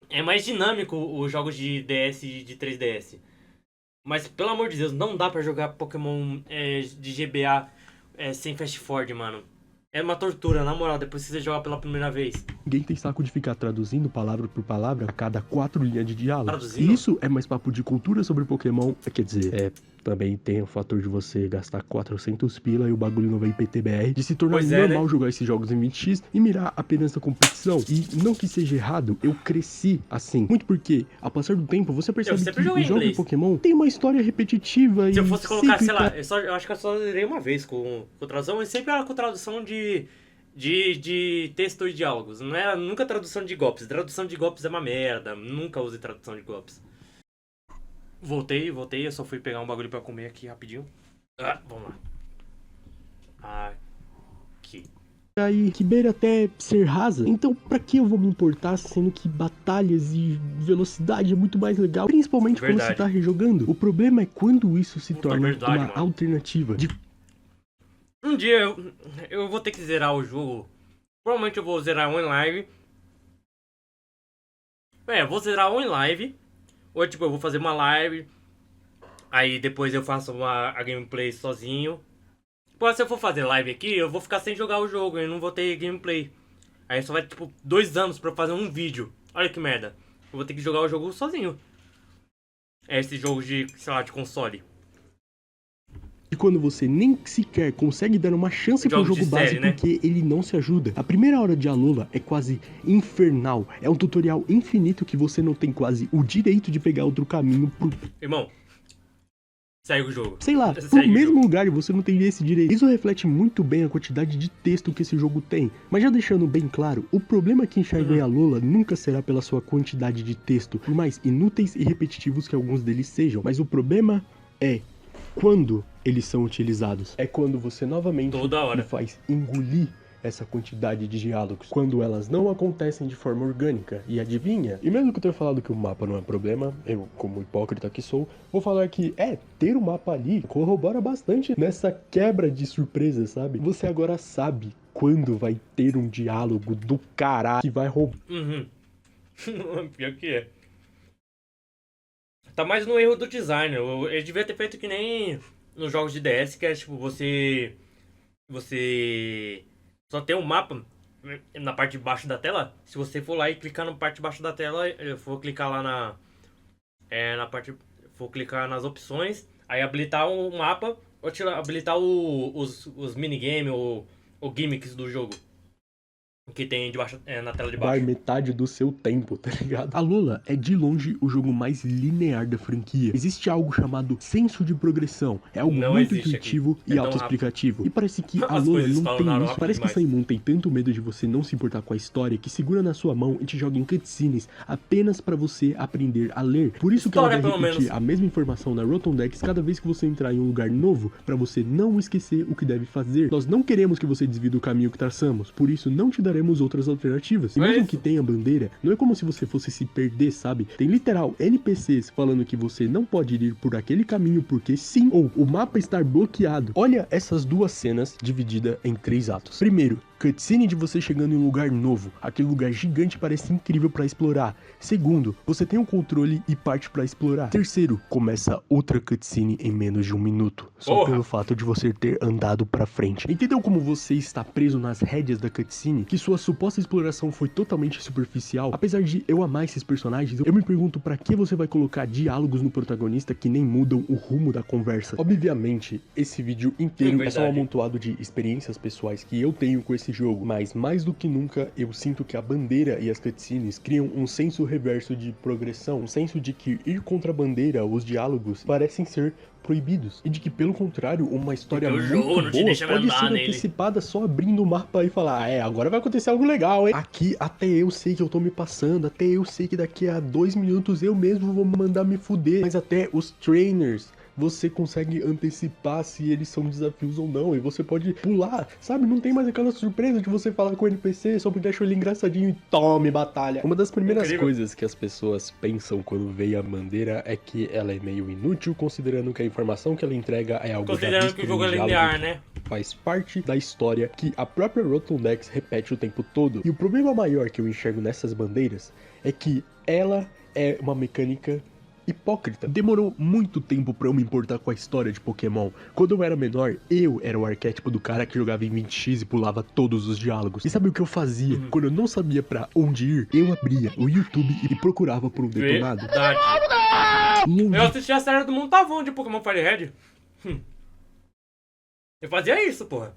É mais dinâmico os jogos de DS e de 3DS. Mas, pelo amor de Deus, não dá pra jogar Pokémon de GBA sem Fast Forward, mano. É uma tortura, na moral, depois que você joga pela primeira vez. Ninguém tem saco de ficar traduzindo palavra por palavra a cada 4 linhas de diálogo. Traduzindo? Isso é mais papo de cultura sobre Pokémon. Quer dizer, também tem o fator de você gastar 400 pila e o bagulho não vai PTBR, de se tornar normal, né? Jogar esses jogos em 20x e mirar apenas na competição. E não que seja errado, eu cresci assim. Muito porque, ao passar do tempo, você percebe que os jogos de Pokémon tem uma história repetitiva. Se eu fosse colocar, sei lá, eu acho que eu só zerei uma vez com tradução, e sempre era com tradução de texto e diálogos. Não é nunca tradução de golpes. Tradução de golpes é uma merda. Nunca use tradução de golpes. Voltei, eu só fui pegar um bagulho pra comer aqui rapidinho. Vamos lá. Aqui. Aí, que beira até ser rasa. Então, pra que eu vou me importar, sendo que batalhas e velocidade é muito mais legal, principalmente quando você tá rejogando. O problema é quando isso se torna uma alternativa. Um dia eu vou ter que zerar o jogo. Provavelmente eu vou zerar um em live. Vou zerar um em live. Ou tipo, eu vou fazer uma live. Aí depois eu faço a gameplay sozinho. Pô, se eu for fazer live aqui, eu vou ficar sem jogar o jogo. Eu não vou ter gameplay. Aí só vai tipo 2 anos pra eu fazer um vídeo. Olha que merda. Eu vou ter que jogar o jogo sozinho. Esse jogo de, sei lá, de console. E quando você nem sequer consegue dar uma chance pro jogo base, né? Porque ele não se ajuda. A primeira hora de Alola é quase infernal. É um tutorial infinito que você não tem quase o direito de pegar outro caminho pro... Irmão, segue o jogo. Sei lá, pro mesmo lugar você não tem esse direito. Isso reflete muito bem a quantidade de texto que esse jogo tem. Mas já deixando bem claro, o problema que enxergo em Alola nunca será pela sua quantidade de texto, por mais inúteis e repetitivos que alguns deles sejam. Mas o problema é quando eles são utilizados. É quando você novamente me faz engolir essa quantidade de diálogos, quando elas não acontecem de forma orgânica. E adivinha? E mesmo que eu tenha falado que o mapa não é problema, eu, como hipócrita que sou, vou falar que ter o mapa ali corrobora bastante nessa quebra de surpresa, sabe? Você agora sabe quando vai ter um diálogo do caralho que vai roubar. Pior que é. Tá mais no erro do design. Ele devia ter feito que nem nos jogos de DS, que é tipo, você só tem um mapa na parte de baixo da tela. Se você for lá e clicar na parte de baixo da tela, eu vou clicar lá na parte, vou clicar nas opções, aí habilitar o mapa, ou habilitar os minigames ou gimmicks do jogo. que tem debaixo, na tela de Vai baixo. metade do seu tempo, tá ligado? Alola é de longe o jogo mais linear da franquia. Existe algo chamado senso de progressão. É algo Não muito existe intuitivo aqui. É e tão autoexplicativo. E parece que As Alola coisas não falam tem na isso. rápido Parece que demais. Saimon tem tanto medo de você não se importar com a história que segura na sua mão e te joga em cutscenes apenas pra você aprender a ler. Por isso que ela vai História, pelo repetir menos. a mesma informação na Rotom-Dex cada vez que você entrar em um lugar novo pra você não esquecer o que deve fazer. Nós não queremos que você desvie do caminho que traçamos, por isso não te daremos outras alternativas. E É mesmo isso. que tenha bandeira, não é como se você fosse se perder, sabe? Tem literal NPCs falando que você não pode ir por aquele caminho porque sim, ou o mapa estar bloqueado. Olha essas duas cenas divididas em 3 atos. Primeiro, cutscene de você chegando em um lugar novo. Aquele lugar gigante parece incrível pra explorar. Segundo, você tem o controle e parte pra explorar. Terceiro, começa outra cutscene em menos de 1 minuto. Só Porra. pelo fato de você ter andado pra frente. Entendeu como você está preso nas rédeas da cutscene? Que sua suposta exploração foi totalmente superficial? Apesar de eu amar esses personagens, eu me pergunto pra que você vai colocar diálogos no protagonista que nem mudam o rumo da conversa. Obviamente, esse vídeo inteiro é só um verdade. amontoado de experiências pessoais que eu tenho com esse jogo, mas mais do que nunca eu sinto que a bandeira e as cutscenes criam um senso reverso de progressão, um senso de que ir contra a bandeira, os diálogos, parecem ser proibidos, e de que pelo contrário, uma história Porque o muito jogo não te boa deixa pode andar ser nele. antecipada só abrindo o mapa e falar, agora vai acontecer algo legal, hein? Aqui até eu sei que eu tô me passando, até eu sei que daqui a 2 minutos eu mesmo vou mandar me fuder, mas até os trainers você consegue antecipar se eles são desafios ou não, e você pode pular, sabe? Não tem mais aquela surpresa de você falar com o NPC, só porque achou ele engraçadinho e tome batalha. Uma das primeiras Incrível. coisas que as pessoas pensam quando veem a bandeira é que ela é meio inútil, considerando que a informação que ela entrega é algo já Considerando visto que o jogo no é diálogo, linear, né? faz parte da história que a própria Rotom-Dex repete o tempo todo. E o problema maior que eu enxergo nessas bandeiras é que ela é uma mecânica hipócrita. Demorou muito tempo pra eu me importar com a história de Pokémon. Quando eu era menor, eu era o arquétipo do cara que jogava em 20x e pulava todos os diálogos. E sabe o que eu fazia? Quando eu não sabia pra onde ir, eu abria o YouTube e procurava por um detonado. Verdade. Longe Eu assisti a série do Montavon de Pokémon Fire Red. Eu fazia isso, porra.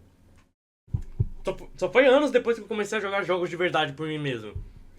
Só foi anos depois que eu comecei a jogar jogos de verdade por mim mesmo.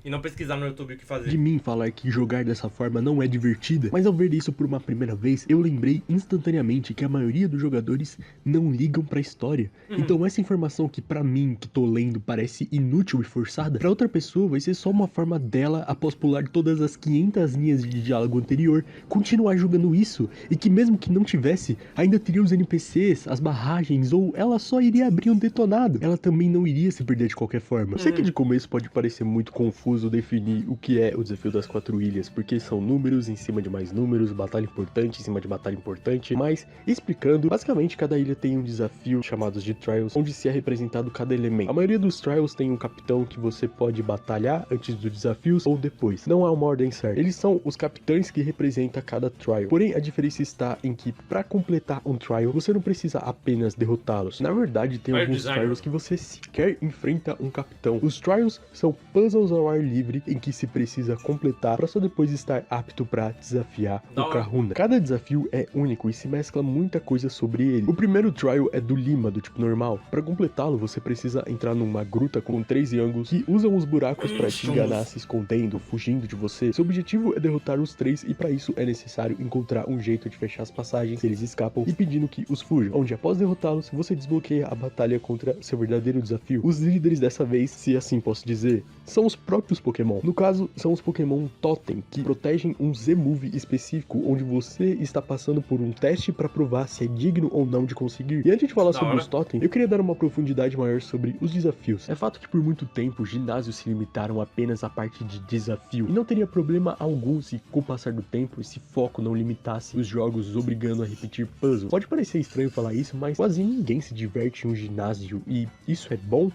E não pesquisar no YouTube o que de fazer. mim falar que jogar dessa forma não é divertida, mas ao ver isso por uma primeira vez, eu lembrei instantaneamente que a maioria dos jogadores não ligam pra história. Então essa informação que pra mim, que tô lendo, parece inútil e forçada, pra outra pessoa vai ser só uma forma dela, após pular todas as 500 linhas de diálogo anterior, continuar jogando isso, e que mesmo que não tivesse, ainda teria os NPCs, as barragens, ou ela só iria abrir um detonado. Ela também não iria se perder de qualquer forma. Eu sei que de começo pode parecer muito confuso definir o que é o desafio das 4 ilhas, porque são números em cima de mais números, batalha importante em cima de batalha importante, mas explicando, basicamente cada ilha tem um desafio chamados de Trials, onde se é representado cada elemento. A maioria dos Trials tem um capitão que você pode batalhar antes dos desafios ou depois. Não há uma ordem certa. Eles são os capitães que representam cada Trial. Porém, a diferença está em que para completar um Trial, você não precisa apenas derrotá-los. Na verdade, tem alguns Trials que você sequer enfrenta um capitão. Os Trials são puzzles ao ar livre em que se precisa completar para só depois estar apto para desafiar o Kahuna. Cada desafio é único e se mescla muita coisa sobre ele. O primeiro trial é do Lima, do tipo normal. Para completá-lo, você precisa entrar numa gruta com 3 ângulos que usam os buracos para te enganar, se escondendo, fugindo de você. Seu objetivo é derrotar os 3 e para isso é necessário encontrar um jeito de fechar as passagens se eles escapam e pedindo que os fujam. Onde após derrotá-los, você desbloqueia a batalha contra seu verdadeiro desafio. Os líderes dessa vez, se assim posso dizer, são os próprios Pokémon. No caso, são os Pokémon Totem, que protegem um Z-Move específico, onde você está passando por um teste para provar se é digno ou não de conseguir. E antes de falar sobre os Totem, eu queria dar uma profundidade maior sobre os desafios. É fato que por muito tempo, ginásios se limitaram apenas à parte de desafio, e não teria problema algum se, com o passar do tempo, esse foco não limitasse os jogos obrigando a repetir puzzles. Pode parecer estranho falar isso, mas quase ninguém se diverte em um ginásio, e isso é bom?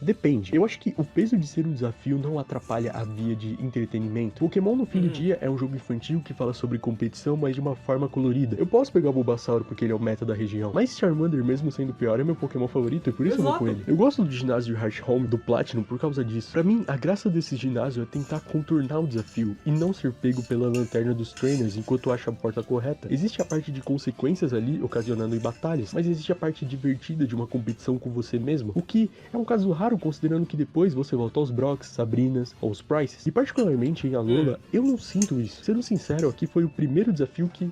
Depende. Eu acho que o peso de ser um desafio não atrapalha a via de entretenimento. Pokémon no fim do dia é um jogo infantil que fala sobre competição, mas de uma forma colorida. Eu posso pegar o Bulbasaur porque ele é o meta da região, mas Charmander, mesmo sendo pior, é meu Pokémon favorito e por isso eu vou com ele. Eu gosto do ginásio de Heart Home, do Platinum, por causa disso. Pra mim, a graça desse ginásio é tentar contornar o desafio e não ser pego pela lanterna dos trainers enquanto acha a porta correta. Existe a parte de consequências ali, ocasionando em batalhas, mas existe a parte divertida de uma competição com você mesmo, o que é um caso raro Claro, considerando que depois você volta aos Brocks, Sabrinas, aos Prices. E particularmente em Alola, eu não sinto isso. Sendo sincero, aqui foi o primeiro desafio que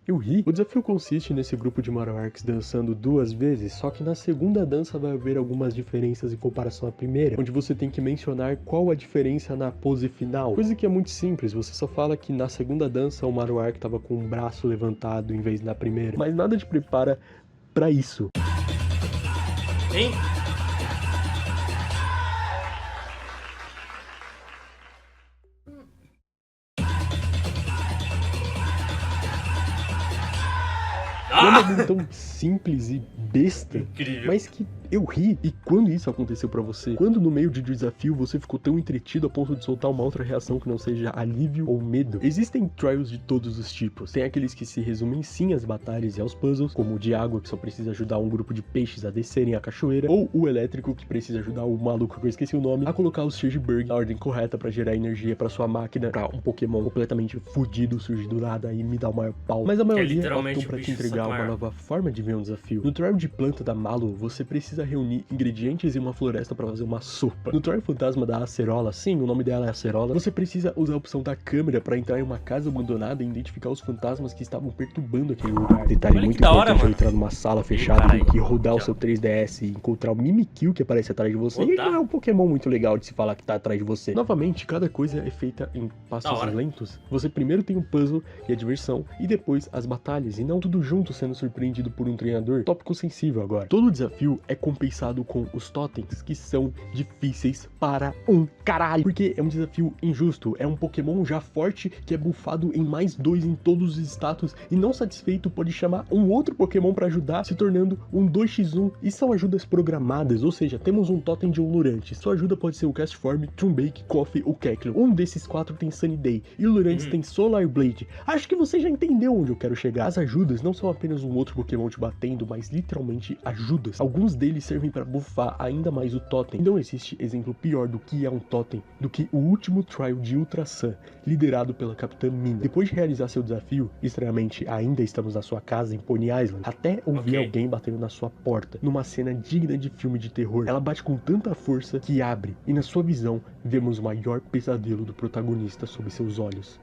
eu ri. O desafio consiste nesse grupo de Marowaks dançando 2 vezes, só que na segunda dança vai haver algumas diferenças em comparação à primeira, onde você tem que mencionar qual a diferença na pose final. Coisa que é muito simples, você só fala que na segunda dança o Marowak tava com o braço levantado em vez da primeira. Mas nada te prepara pra isso. Hein? É uma bagulho tão simples e besta, Incrível. mas que eu ri. E quando isso aconteceu pra você? Quando no meio de desafio você ficou tão entretido a ponto de soltar uma outra reação que não seja alívio ou medo? Existem trials de todos os tipos. Tem aqueles que se resumem sim às batalhas e aos puzzles, como o de água, que só precisa ajudar um grupo de peixes a descerem a cachoeira, ou o elétrico, que precisa ajudar o maluco que eu esqueci o nome a colocar o Surgeberg na ordem correta pra gerar energia pra sua máquina, pra um Pokémon completamente fudido surgir do nada e me dar o maior pau. Mas a maioria literalmente optam pra o te bicho entregar uma Sakura. nova forma de ver um desafio. No trial de planta da Mallow, você precisa reunir ingredientes em uma floresta pra fazer uma sopa. No trial fantasma da Acerola, sim, o nome dela é Acerola, você precisa usar a opção da câmera pra entrar em uma casa abandonada e identificar os fantasmas que estavam perturbando aquele lugar. Detalhe Olha que muito da hora, importante ao mano. entrar numa sala fechada, caralho. tem que rodar o Tchau. seu 3DS e encontrar o Mimikyu que aparece atrás de você. E ele Rodar? não é um Pokémon muito legal de se falar que tá atrás de você. Novamente, cada coisa é feita em Da passos hora. lentos. Você primeiro tem o puzzle e a diversão, e depois as batalhas, e não tudo junto sendo surpreendido por um treinador. Tópico sensível agora. Todo desafio é compensado com os totens, que são difíceis para um caralho. Porque é um desafio injusto. É um Pokémon já forte que é buffado em mais 2 em todos os status, e não satisfeito pode chamar um outro Pokémon para ajudar, se tornando um 2x1. E são ajudas programadas, ou seja, temos um totem de Lurantis. Sua ajuda pode ser o Castform, Trumbake, Coffee ou Kecleon. Um desses 4 tem Sunny Day, e o Lurantis tem Solar Blade. Acho que você já entendeu onde eu quero chegar. As ajudas não são apenas um outro Pokémon te batendo, mas literalmente ajudas. Alguns deles servem para buffar ainda mais o totem. E não existe exemplo pior do que é um totem do que o último trial de Ultra Sun, liderado pela Capitã Mina. Depois de realizar seu desafio, estranhamente ainda estamos na sua casa em Pony Island, até ouvir Ok. alguém batendo na sua porta, numa cena digna de filme de terror. Ela bate com tanta força que abre, e na sua visão, vemos o maior pesadelo do protagonista sob seus olhos.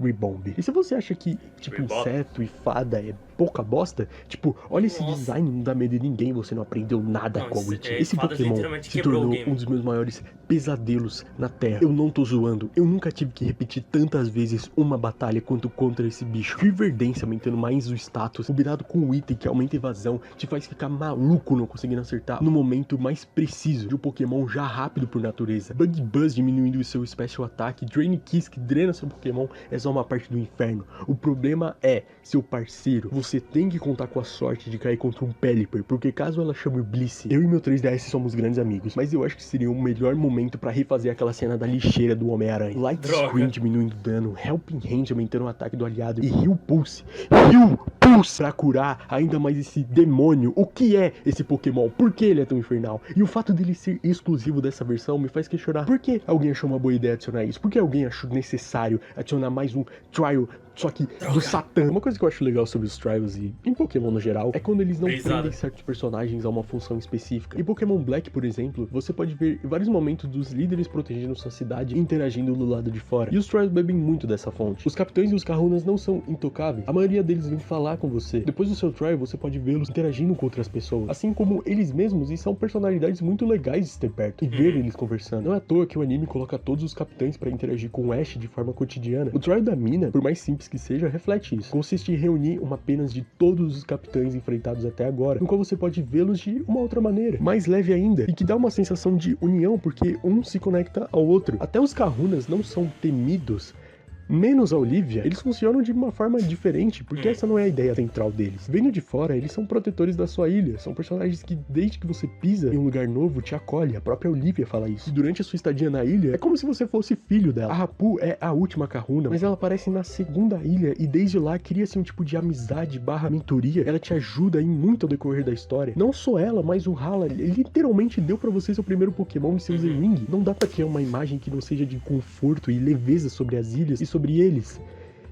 Rebomb. E se você acha que, tipo, Rebomb. inseto e fada é pouca bosta, tipo, olha esse Nossa. design, não dá medo de ninguém, você não aprendeu nada Não, com a esse- Witch. é, Esse fadas Pokémon literalmente se quebrou o tornou game. um dos meus maiores pesadelos na Terra. Eu não tô zoando, eu nunca tive que repetir tantas vezes uma batalha quanto contra esse bicho. Riverdance aumentando mais o status, combinado com o item que aumenta a evasão, te faz ficar maluco não conseguindo acertar no momento mais preciso de um Pokémon já rápido por natureza. Bug Buzz diminuindo o seu Special Attack, Drain Kiss que drena seu Pokémon é só uma parte do inferno. O problema é, seu parceiro, você tem que contar com a sorte de cair contra um Pelipper, porque caso ela chame o Blissey, eu e meu 3DS somos grandes amigos, mas eu acho que seria o melhor momento pra refazer aquela cena da lixeira do Homem-Aranha. Light Droga. Screen diminuindo dano, Helping Hand aumentando o ataque do aliado e Heal Pulse. Heal Pulse pra curar ainda mais esse demônio. O que é esse Pokémon? Por que ele é tão infernal? E o fato dele ser exclusivo dessa versão me faz questionar por que alguém achou uma boa ideia adicionar isso? Por que alguém achou necessário adicionar mais um trial, só que do Satã? Uma coisa que eu acho legal sobre os trials e em Pokémon no geral é quando eles não Brisada. prendem certos personagens a uma função específica. Em Pokémon Black, por exemplo, você pode ver vários momentos dos líderes protegendo sua cidade e interagindo do lado de fora. E os trials bebem muito dessa fonte. Os capitães e os Kahunas não são intocáveis. A maioria deles vem falar com você. Depois do seu trial, você pode vê-los interagindo com outras pessoas, assim como eles mesmos, e são personalidades muito legais de ter perto e ver eles conversando. Não é à toa que o anime coloca todos os capitães para interagir com o Ash de forma cotidiana. O trial da mina, por mais simples que seja, reflete isso. Consiste em reunir uma apenas de todos os capitães enfrentados até agora, no qual você pode vê-los de uma outra maneira, mais leve ainda, e que dá uma sensação de união, porque um se conecta ao outro. Até os Kahunas não são temidos, menos a Olivia, eles funcionam de uma forma diferente, porque essa não é a ideia central deles. Vendo de fora, eles são protetores da sua ilha, são personagens que desde que você pisa em um lugar novo te acolhe, a própria Olivia fala isso. E durante a sua estadia na ilha, é como se você fosse filho dela. A Rapu é a última Kahuna, mas ela aparece na segunda ilha e desde lá cria-se um tipo de amizade barra mentoria. Ela te ajuda em muito ao decorrer da história. Não só ela, mas o Hala, ele literalmente deu pra você seu primeiro Pokémon em seu Z-Wing. Não dá pra criar uma imagem que não seja de conforto e leveza sobre as ilhas e sobre eles.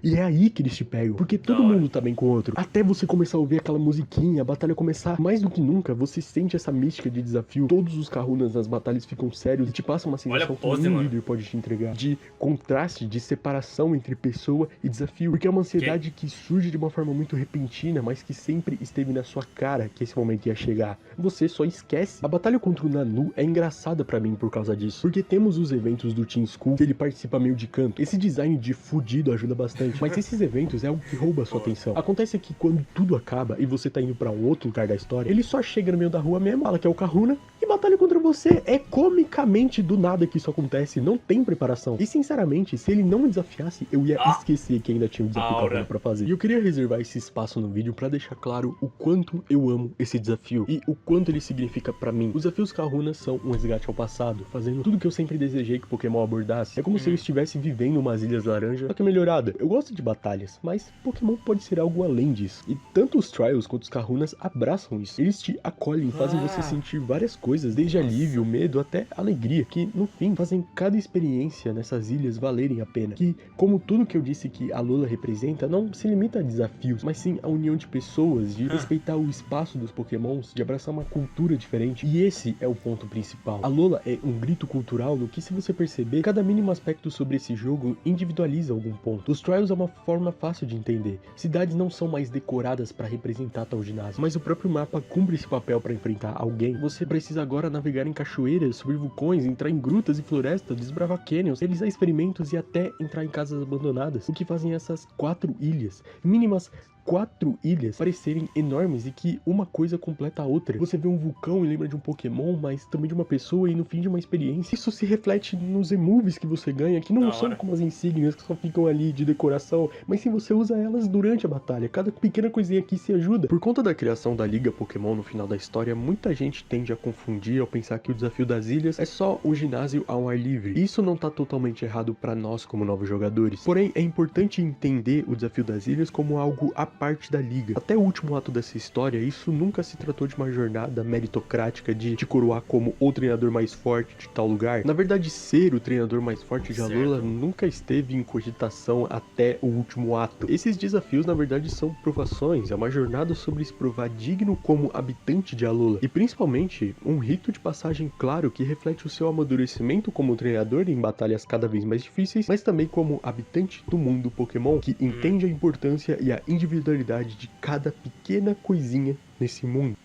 E é aí que eles te pegam, porque todo mundo tá bem com o outro. Até você começar a ouvir aquela musiquinha, a batalha começar. Mais do que nunca, você sente essa mística de desafio. Todos os Kahunas nas batalhas ficam sérios e te passam uma sensação que nenhum líder pode te entregar. De contraste, de separação entre pessoa e desafio. Porque é uma ansiedade que surge de uma forma muito repentina, mas que sempre esteve na sua cara que esse momento ia chegar. Você só esquece. A batalha contra o Nanu é engraçada pra mim por causa disso. Porque temos os eventos do Team Skull, que ele participa meio de canto. Esse design de fudido ajuda bastante. Mas esses eventos é algo que rouba a sua atenção. Acontece que quando tudo acaba e você tá indo pra um outro lugar da história, ele só chega no meio da rua mesmo, fala que é o Kahuna, e batalha contra você. É comicamente do nada que isso acontece, não tem preparação. E sinceramente, se ele não me desafiasse, eu ia esquecer que ainda tinha um desafio Kahuna pra fazer. E eu queria reservar esse espaço no vídeo pra deixar claro o quanto eu amo esse desafio e o quanto ele significa pra mim. Os desafios Kahuna são um resgate ao passado, fazendo tudo que eu sempre desejei que Pokémon abordasse. É como se eu estivesse vivendo umas Ilhas Laranja, só que melhorada. Eu gosto de batalhas, mas Pokémon pode ser algo além disso. E tanto os Trials quanto os Kahunas abraçam isso. Eles te acolhem, fazem você sentir várias coisas, desde alívio, medo, até alegria, que no fim fazem cada experiência nessas ilhas valerem a pena. Que, como tudo que eu disse que a Alola representa, não se limita a desafios, mas sim a união de pessoas, de respeitar o espaço dos Pokémons, de abraçar uma cultura diferente. E esse é o ponto principal. A Alola é um grito cultural no que, se você perceber, cada mínimo aspecto sobre esse jogo individualiza algum ponto. Os Trials é uma forma fácil de entender. Cidades não são mais decoradas para representar tal ginásio, mas o próprio mapa cumpre esse papel para enfrentar alguém. Você precisa agora navegar em cachoeiras, subir vulcões, entrar em grutas e florestas, desbravar canyons, realizar experimentos e até entrar em casas abandonadas, o que fazem essas 4 ilhas, mínimas 4 ilhas, parecerem enormes e que uma coisa completa a outra. Você vê um vulcão e lembra de um Pokémon, mas também de uma pessoa e no fim de uma experiência. Isso se reflete nos emoves que você ganha, que não são como as insígnias que só ficam ali de decoração, mas sim você usa elas durante a batalha. Cada pequena coisinha aqui se ajuda. Por conta da criação da Liga Pokémon no final da história, muita gente tende a confundir ao pensar que o desafio das ilhas é só um ginásio ao ar livre. Isso não tá totalmente errado pra nós como novos jogadores. Porém, é importante entender o desafio das ilhas como algo à parte da liga. Até o último ato dessa história, isso nunca se tratou de uma jornada meritocrática de te coroar como o treinador mais forte de tal lugar. Na verdade, ser o treinador mais forte de Alola nunca esteve em cogitação até o último ato. Esses desafios, na verdade, são provações, é uma jornada sobre se provar digno como habitante de Alola. E principalmente, um rito de passagem claro que reflete o seu amadurecimento como treinador em batalhas cada vez mais difíceis, mas também como habitante do mundo Pokémon, que entende a importância e a individualidade de cada pequena coisinha nesse mundo.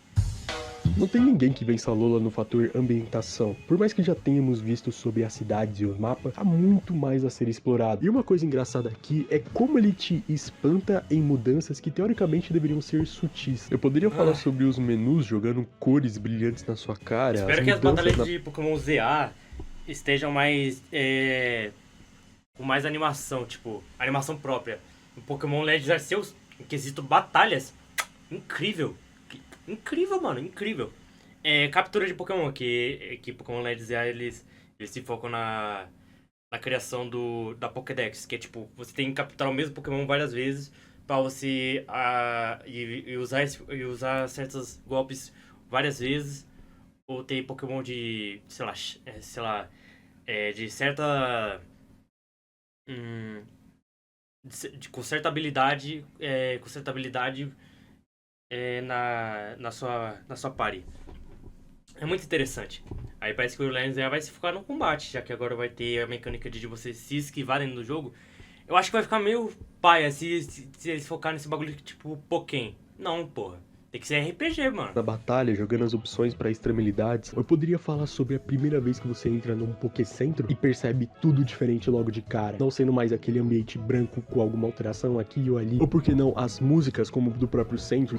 Não tem ninguém que vença a Alola no fator ambientação. Por mais que já tenhamos visto sobre as cidades e os mapas, há muito mais a ser explorado. E uma coisa engraçada aqui é como ele te espanta em mudanças que teoricamente deveriam ser sutis. Eu poderia falar sobre os menus jogando cores brilhantes na sua cara. Espero que as batalhas de Pokémon ZA estejam mais... com mais animação, tipo, animação própria. O Pokémon Legends Arceus, em quesito batalhas, incrível. Incrível, mano, incrível. Captura de Pokémon, que Pokémon Legends eles se focam na criação da Pokédex, que é tipo, você tem que capturar o mesmo Pokémon várias vezes pra você usar certos golpes várias vezes, ou ter Pokémon de, de certa... com certa habilidade, na sua party. É muito interessante. Aí parece que o Legends vai se focar no combate, já que agora vai ter a mecânica de você se esquivar dentro do jogo. Eu acho que vai ficar meio paia se eles focarem nesse bagulho tipo Pokémon. Não, porra. Tem que ser RPG, mano. Na batalha, jogando as opções para extremidades, eu poderia falar sobre a primeira vez que você entra num Pokécentro e percebe tudo diferente logo de cara. Não sendo mais aquele ambiente branco com alguma alteração aqui ou ali. Ou por que não, as músicas como do próprio centro.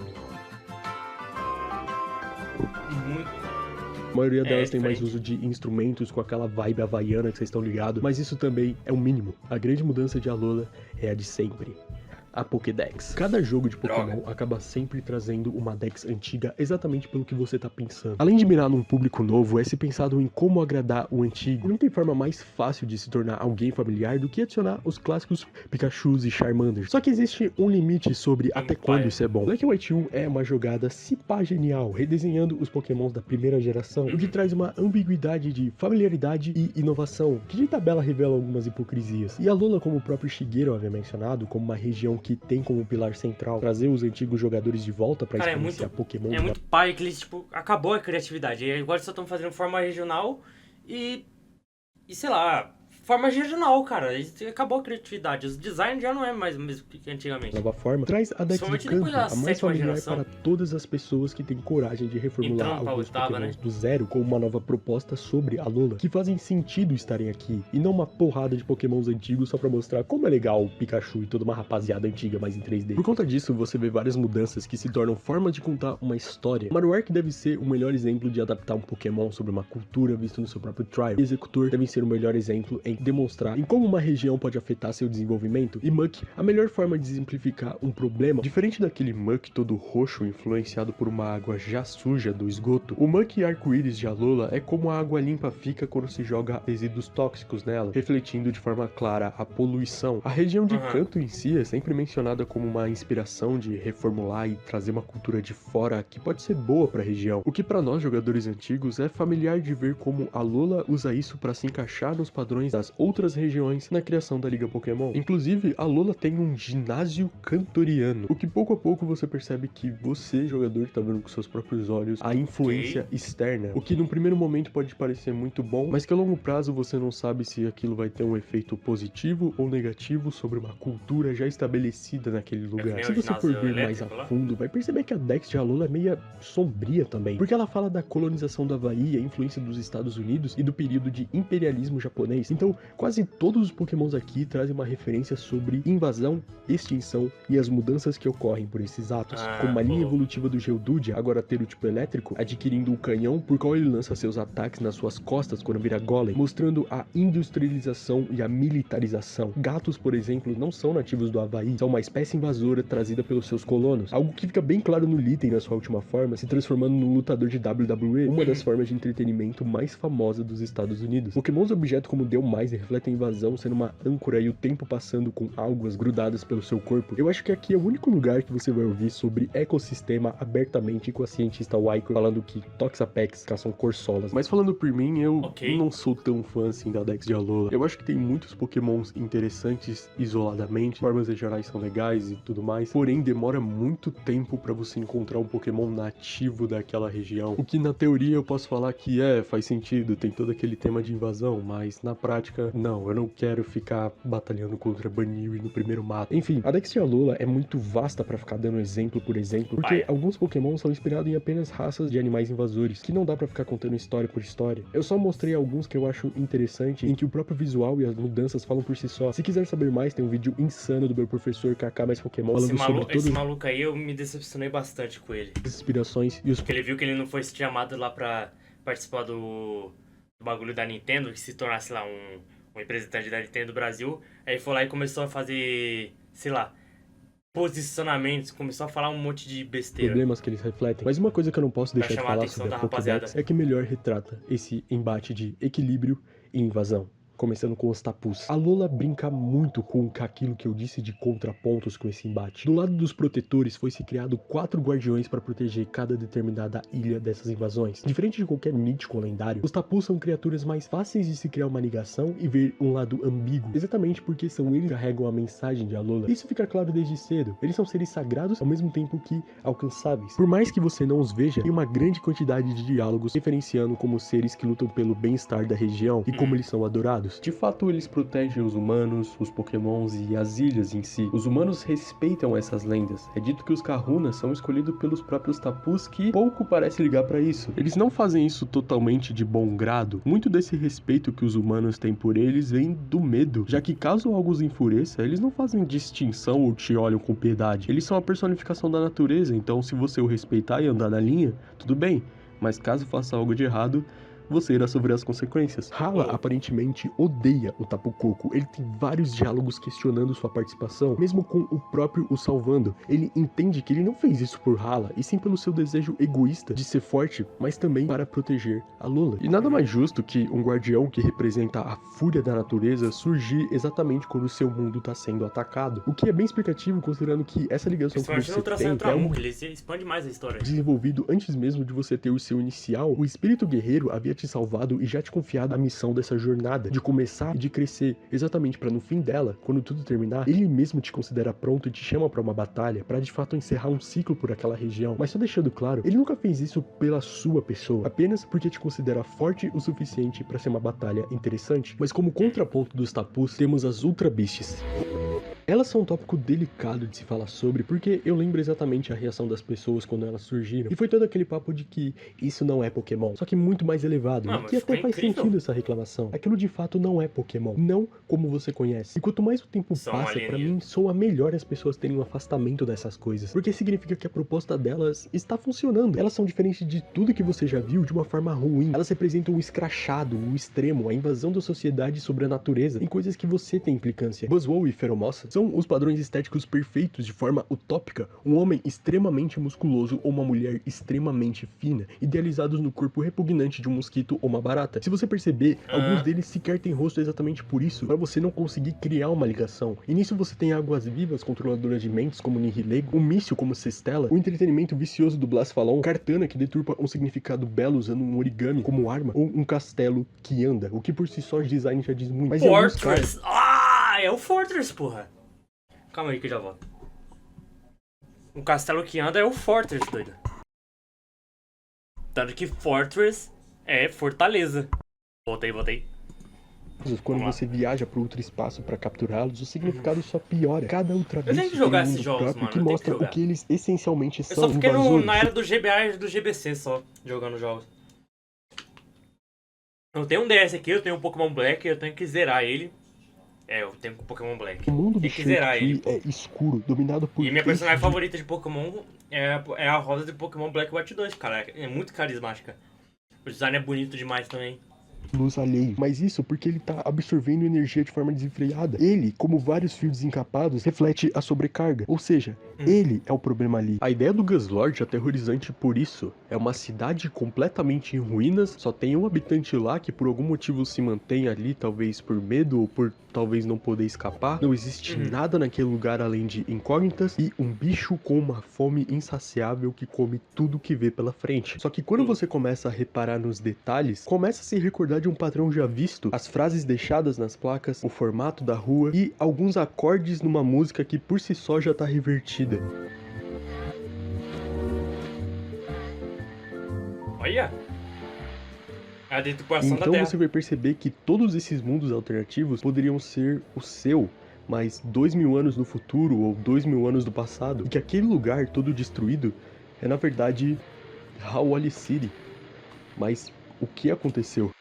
A maioria delas tem mais uso de instrumentos com aquela vibe havaiana que vocês estão ligados, mas isso também é o mínimo. A grande mudança de Alola é a de sempre. a Pokédex. Cada jogo de Pokémon acaba sempre trazendo uma Dex antiga exatamente pelo que você tá pensando. Além de mirar num público novo, é se pensado em como agradar o antigo. Não tem forma mais fácil de se tornar alguém familiar do que adicionar os clássicos Pikachus e Charmanders. Só que existe um limite sobre até quando isso é bom. Black White 1 é uma jogada se pá genial, redesenhando os Pokémons da primeira geração, o que traz uma ambiguidade de familiaridade e inovação, que de tabela revela algumas hipocrisias. E Alola, como o próprio Shigeru havia mencionado, como uma região que tem como pilar central trazer os antigos jogadores de volta pra experienciar Pokémon. É muito pai que eles, tipo, acabou a criatividade. E agora só estão fazendo forma regional e sei lá, forma regional, cara. Acabou a criatividade. Os designs já não é mais o mesmo que antigamente. Nova forma, traz a Dex de canto, a mais familiar para todas as pessoas que têm coragem de reformular alguns Pokémons do zero com uma nova proposta sobre Alola, que fazem sentido estarem aqui, e não uma porrada de Pokémons antigos só pra mostrar como é legal o Pikachu e toda uma rapaziada antiga, mas em 3D. Por conta disso, você vê várias mudanças que se tornam formas de contar uma história. Marowak deve ser o melhor exemplo de adaptar um Pokémon sobre uma cultura visto no seu próprio trial. Executor devem ser o melhor exemplo em demonstrar em como uma região pode afetar seu desenvolvimento, e Muk, a melhor forma de exemplificar um problema. Diferente daquele Muk todo roxo influenciado por uma água já suja do esgoto, o Muk arco-íris de Alola é como a água limpa fica quando se joga resíduos tóxicos nela, refletindo de forma clara a poluição. A região de canto em si é sempre mencionada como uma inspiração de reformular e trazer uma cultura de fora que pode ser boa para a região, o que para nós jogadores antigos é familiar de ver como Alola usa isso para se encaixar nos padrões das outras regiões na criação da Liga Pokémon. Inclusive, Alola tem um ginásio cantoriano, o que pouco a pouco você percebe que você, jogador, tá vendo com seus próprios olhos a influência externa, o que num primeiro momento pode parecer muito bom, mas que a longo prazo você não sabe se aquilo vai ter um efeito positivo ou negativo sobre uma cultura já estabelecida naquele lugar. Se você for ver mais a fundo, vai perceber que a Dex de Alola é meio sombria também, porque ela fala da colonização do Havaí, a influência dos Estados Unidos e do período de imperialismo japonês. Então, quase todos os Pokémons aqui trazem uma referência sobre invasão, extinção e as mudanças que ocorrem por esses atos, como uma linha evolutiva do Geodude agora ter o tipo elétrico, adquirindo um canhão por qual ele lança seus ataques nas suas costas quando vira Golem, mostrando a industrialização e a militarização. Gatos, por exemplo, não são nativos do Havaí, são uma espécie invasora trazida pelos seus colonos, algo que fica bem claro no Litten na sua última forma, se transformando num lutador de WWE, uma das formas de entretenimento mais famosa dos Estados Unidos. Pokémons objeto como Deu Mais refletem a invasão sendo uma âncora e o tempo passando com algas grudadas pelo seu corpo. Eu acho que aqui é o único lugar que você vai ouvir sobre ecossistema abertamente com a cientista Waiko falando que Toxapex caçam Corsolas. Mas falando por mim, eu não sou tão fã assim da Dex de Alola. Eu acho que tem muitos Pokémons interessantes isoladamente, formas regionais são legais e tudo mais, porém demora muito tempo pra você encontrar um Pokémon nativo daquela região. O que na teoria eu posso falar que faz sentido, tem todo aquele tema de invasão, mas na prática, não, eu não quero ficar batalhando contra Baniri no primeiro mato. Enfim, a Dex de Alola é muito vasta pra ficar dando exemplo por exemplo, porque alguns Pokémon são inspirados em apenas raças de animais invasores, que não dá pra ficar contando história por história. Eu só mostrei alguns que eu acho interessante, em que o próprio visual e as mudanças falam por si só. Se quiser saber mais, tem um vídeo insano do meu professor Kaká mais Pokémon falando sobre todos... Esse maluco aí, eu me decepcionei bastante com ele. As inspirações e os... Porque ele viu que ele não foi chamado lá pra participar do bagulho da Nintendo, que se tornasse lá um representante da Nintendo do Brasil. Aí foi lá e começou a fazer, sei lá, posicionamentos, começou a falar um monte de besteira. Problemas que eles refletem. Mas uma coisa que eu não posso deixar de falar sobre a Pokédex é que melhor retrata esse embate de equilíbrio e invasão. Começando com os Tapus. Alola brinca muito com aquilo que eu disse de contrapontos com esse embate. Do lado dos protetores foi-se criado 4 guardiões para proteger cada determinada ilha dessas invasões. Diferente de qualquer mítico ou lendário, os Tapus são criaturas mais fáceis de se criar uma ligação e ver um lado ambíguo, exatamente porque são eles que carregam a mensagem de Alola. Isso fica claro desde cedo. Eles são seres sagrados ao mesmo tempo que alcançáveis. Por mais que você não os veja, tem uma grande quantidade de diálogos referenciando como seres que lutam pelo bem-estar da região e como eles são adorados. De fato, eles protegem os humanos, os Pokémons e as ilhas em si. Os humanos respeitam essas lendas. É dito que os Kahunas são escolhidos pelos próprios Tapus, que pouco parece ligar pra isso. Eles não fazem isso totalmente de bom grado. Muito desse respeito que os humanos têm por eles vem do medo, já que caso algo os enfureça, eles não fazem distinção ou te olham com piedade. Eles são a personificação da natureza, então se você o respeitar e andar na linha, tudo bem. Mas caso faça algo de errado, você irá sofrer as consequências. Hala aparentemente odeia o Tapu Koko. Ele tem vários diálogos questionando sua participação, mesmo com o próprio o salvando. Ele entende que ele não fez isso por Hala, e sim pelo seu desejo egoísta de ser forte, mas também para proteger a Lola. E nada mais justo que um guardião que representa a fúria da natureza surgir exatamente quando o seu mundo está sendo atacado. O que é bem explicativo, considerando que essa ligação que você tem é um ele expande mais a história. Desenvolvido antes mesmo de você ter o seu inicial. O espírito guerreiro havia te salvado e já te confiado a missão dessa jornada, de começar e de crescer, exatamente para no fim dela, quando tudo terminar, ele mesmo te considera pronto e te chama para uma batalha, para de fato encerrar um ciclo por aquela região. Mas só deixando claro, ele nunca fez isso pela sua pessoa, apenas porque te considera forte o suficiente para ser uma batalha interessante. Mas como contraponto dos Tapus, temos as Ultra Beasts. Elas são um tópico delicado de se falar sobre, porque eu lembro exatamente a reação das pessoas quando elas surgiram. E foi todo aquele papo de que isso não é Pokémon, só que muito mais elevado. E que até faz sentido essa reclamação. Aquilo de fato não é Pokémon, não como você conhece. E quanto mais o tempo passa, pra mim soa melhor as pessoas terem um afastamento dessas coisas, porque significa que a proposta delas está funcionando. Elas são diferentes de tudo que você já viu de uma forma ruim. Elas representam o escrachado, o extremo, a invasão da sociedade sobre a natureza, em coisas que você tem implicância. Buzzwole e Feromosa são os padrões estéticos perfeitos de forma utópica, um homem extremamente musculoso ou uma mulher extremamente fina, idealizados no corpo repugnante de um mosquito ou uma barata. Se você perceber, alguns deles sequer têm rosto exatamente por isso, para você não conseguir criar uma ligação. E nisso você tem águas vivas controladoras de mentes como Nihilego, um míssil como Cestella, o entretenimento vicioso do Blasphallon, Kartana que deturpa um significado belo usando um origami como arma, ou um castelo que anda, o que por si só de design já diz muito. Mas Fortress! É o Fortress, porra! Calma aí que eu já volto. Um castelo que anda é o Fortress, doido. Tanto que Fortress é fortaleza. Voltei. Quando você viaja pro ultra espaço pra capturá-los, o significado só piora. Cada ultra eu tenho que jogar esses jogos, mano. Que mostra o que eles essencialmente são. Eu só fiquei na era do GBA e do GBC só, jogando jogos. Eu tenho um DS aqui, eu tenho um Pokémon Black, eu tenho que zerar ele. Eu tenho um Pokémon Black. O mundo do zerar ele, é escuro, dominado por... E minha personagem favorita de Pokémon é a Rosa de Pokémon Black White 2, cara. É muito carismática. O design é bonito demais também. Luz alheio, mas isso porque ele tá absorvendo energia de forma desenfreada. Ele, como vários fios desencapados, reflete a sobrecarga, ou seja, ele é o problema ali. A ideia do Guzzlord é aterrorizante por isso. É uma cidade completamente em ruínas, só tem um habitante lá que por algum motivo se mantém ali, talvez por medo ou por talvez não poder escapar. Não existe nada naquele lugar além de incógnitas e um bicho com uma fome insaciável que come tudo que vê pela frente. Só que quando você começa a reparar nos detalhes, começa a se recordar de um padrão já visto, as frases deixadas nas placas, o formato da rua e alguns acordes numa música que por si só já tá revertida. Olha! A deturpação da então Terra. Você vai perceber que todos esses mundos alternativos poderiam ser o seu, mas 2000 anos no futuro ou 2000 anos do passado, e que aquele lugar todo destruído é na verdade Hawali City. Mas o que aconteceu?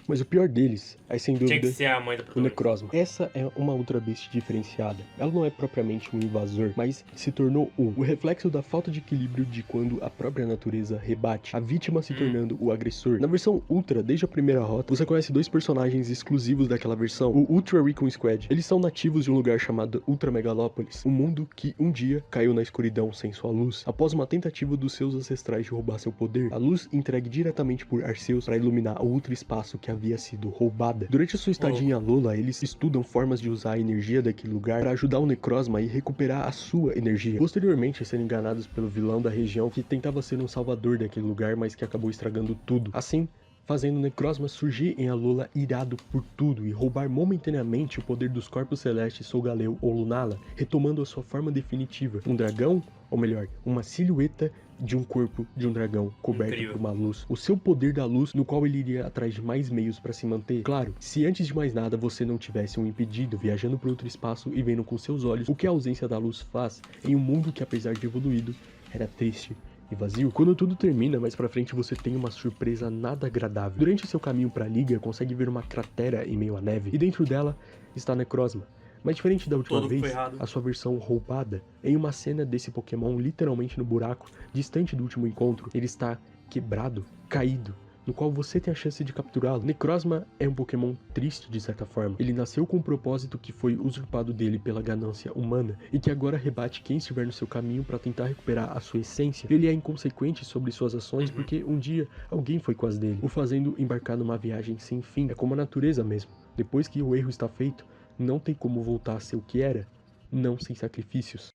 Mas o pior deles é sem dúvida Tinha que ser a mãe do o Necrozma. Essa é uma Ultra Beast diferenciada. Ela não é propriamente um invasor, mas se tornou o reflexo da falta de equilíbrio de quando a própria natureza rebate, a vítima se tornando o agressor. Na versão Ultra, desde a primeira rota, você conhece dois personagens exclusivos daquela versão, o Ultra Recon Squad. Eles são nativos de um lugar chamado Ultra Megalópolis, um mundo que um dia caiu na escuridão sem sua luz, após uma tentativa dos seus ancestrais de roubar seu poder. A luz entregue diretamente por Arceus para iluminar o ultra espaço que havia sido roubada. Durante a sua estadia em Alola, eles estudam formas de usar a energia daquele lugar para ajudar o Necrozma e recuperar a sua energia. Posteriormente, sendo enganados pelo vilão da região que tentava ser um salvador daquele lugar, mas que acabou estragando tudo. Assim, fazendo o Necrozma surgir em Alola irado por tudo e roubar momentaneamente o poder dos corpos celestes Solgaleo ou Lunala, retomando a sua forma definitiva, um dragão, ou melhor, uma silhueta de um corpo de um dragão coberto por uma luz. O seu poder da luz, no qual ele iria atrás de mais meios para se manter. Claro, se antes de mais nada você não tivesse um impedido viajando para outro espaço e vendo com seus olhos o que a ausência da luz faz em um mundo que, apesar de evoluído, era triste e vazio. Quando tudo termina, mais pra frente você tem uma surpresa nada agradável. Durante seu caminho pra Liga, consegue ver uma cratera em meio à neve, e dentro dela está Necrozma. Mas diferente da última vez, a sua versão roubada, em uma cena desse Pokémon literalmente no buraco, distante do último encontro, ele está quebrado, caído, no qual você tem a chance de capturá-lo. Necrozma é um Pokémon triste de certa forma. Ele nasceu com um propósito que foi usurpado dele pela ganância humana e que agora rebate quem estiver no seu caminho para tentar recuperar a sua essência. Ele é inconsequente sobre suas ações porque um dia alguém foi quase dele, o fazendo embarcar numa viagem sem fim. É como a natureza mesmo. Depois que o erro está feito, não tem como voltar a ser o que era, não sem sacrifícios.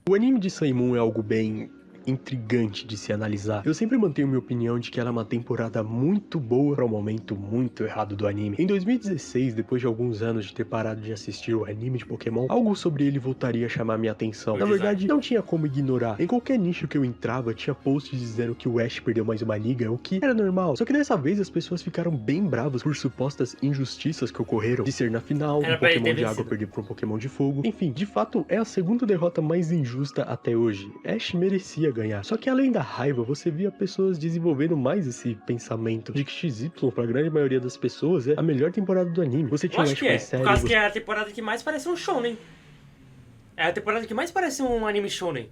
O anime de Sun e Moon é algo bem intrigante de se analisar. Eu sempre mantenho minha opinião de que ela é uma temporada muito boa para um momento muito errado do anime. Em 2016, depois de alguns anos de ter parado de assistir o anime de Pokémon, algo sobre ele voltaria a chamar minha atenção. Na verdade, não tinha como ignorar. Em qualquer nicho que eu entrava, tinha posts dizendo que o Ash perdeu mais uma liga, o que era normal. Só que dessa vez as pessoas ficaram bem bravas por supostas injustiças que ocorreram, de ser na final, um Pokémon de água perder para um Pokémon de fogo. Enfim, de fato, é a segunda derrota mais injusta até hoje. Ash merecia ganhar. Só que além da raiva, você via pessoas desenvolvendo mais esse pensamento de que XY, pra grande maioria das pessoas, é a melhor temporada do anime. Você tinha eu acho que é, por causa que é a temporada que mais parece um shonen. É a temporada que mais parece um anime shonen.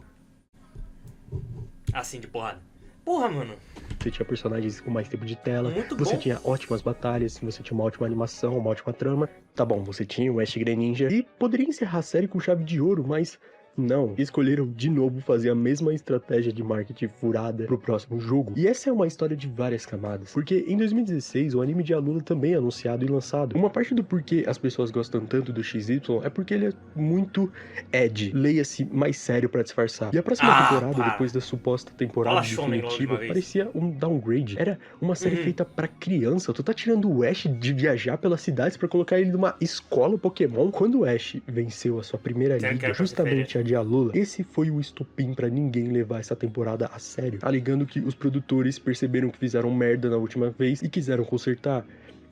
Assim, de porrada. Porra, mano. Você tinha personagens com mais tempo de tela, muito você bom. Tinha ótimas batalhas, você tinha uma ótima animação, uma ótima trama. Tá bom, você tinha o Ash Greninja e poderia encerrar a série com chave de ouro, mas não, escolheram de novo fazer a mesma estratégia de marketing furada pro próximo jogo. E essa é uma história de várias camadas, porque em 2016 o anime de Alula também é anunciado e lançado. Uma parte do porquê as pessoas gostam tanto do XY é porque ele é muito edgy, leia-se mais sério pra disfarçar. E a próxima temporada, depois da suposta temporada definitiva, parecia um downgrade. Era uma série feita pra criança. Tu tá tirando o Ash de viajar pelas cidades pra colocar ele numa escola Pokémon. Quando o Ash venceu a sua primeira liga, justamente de Alola, esse foi o estopim pra ninguém levar essa temporada a sério, alegando que os produtores perceberam que fizeram merda na última vez e quiseram consertar.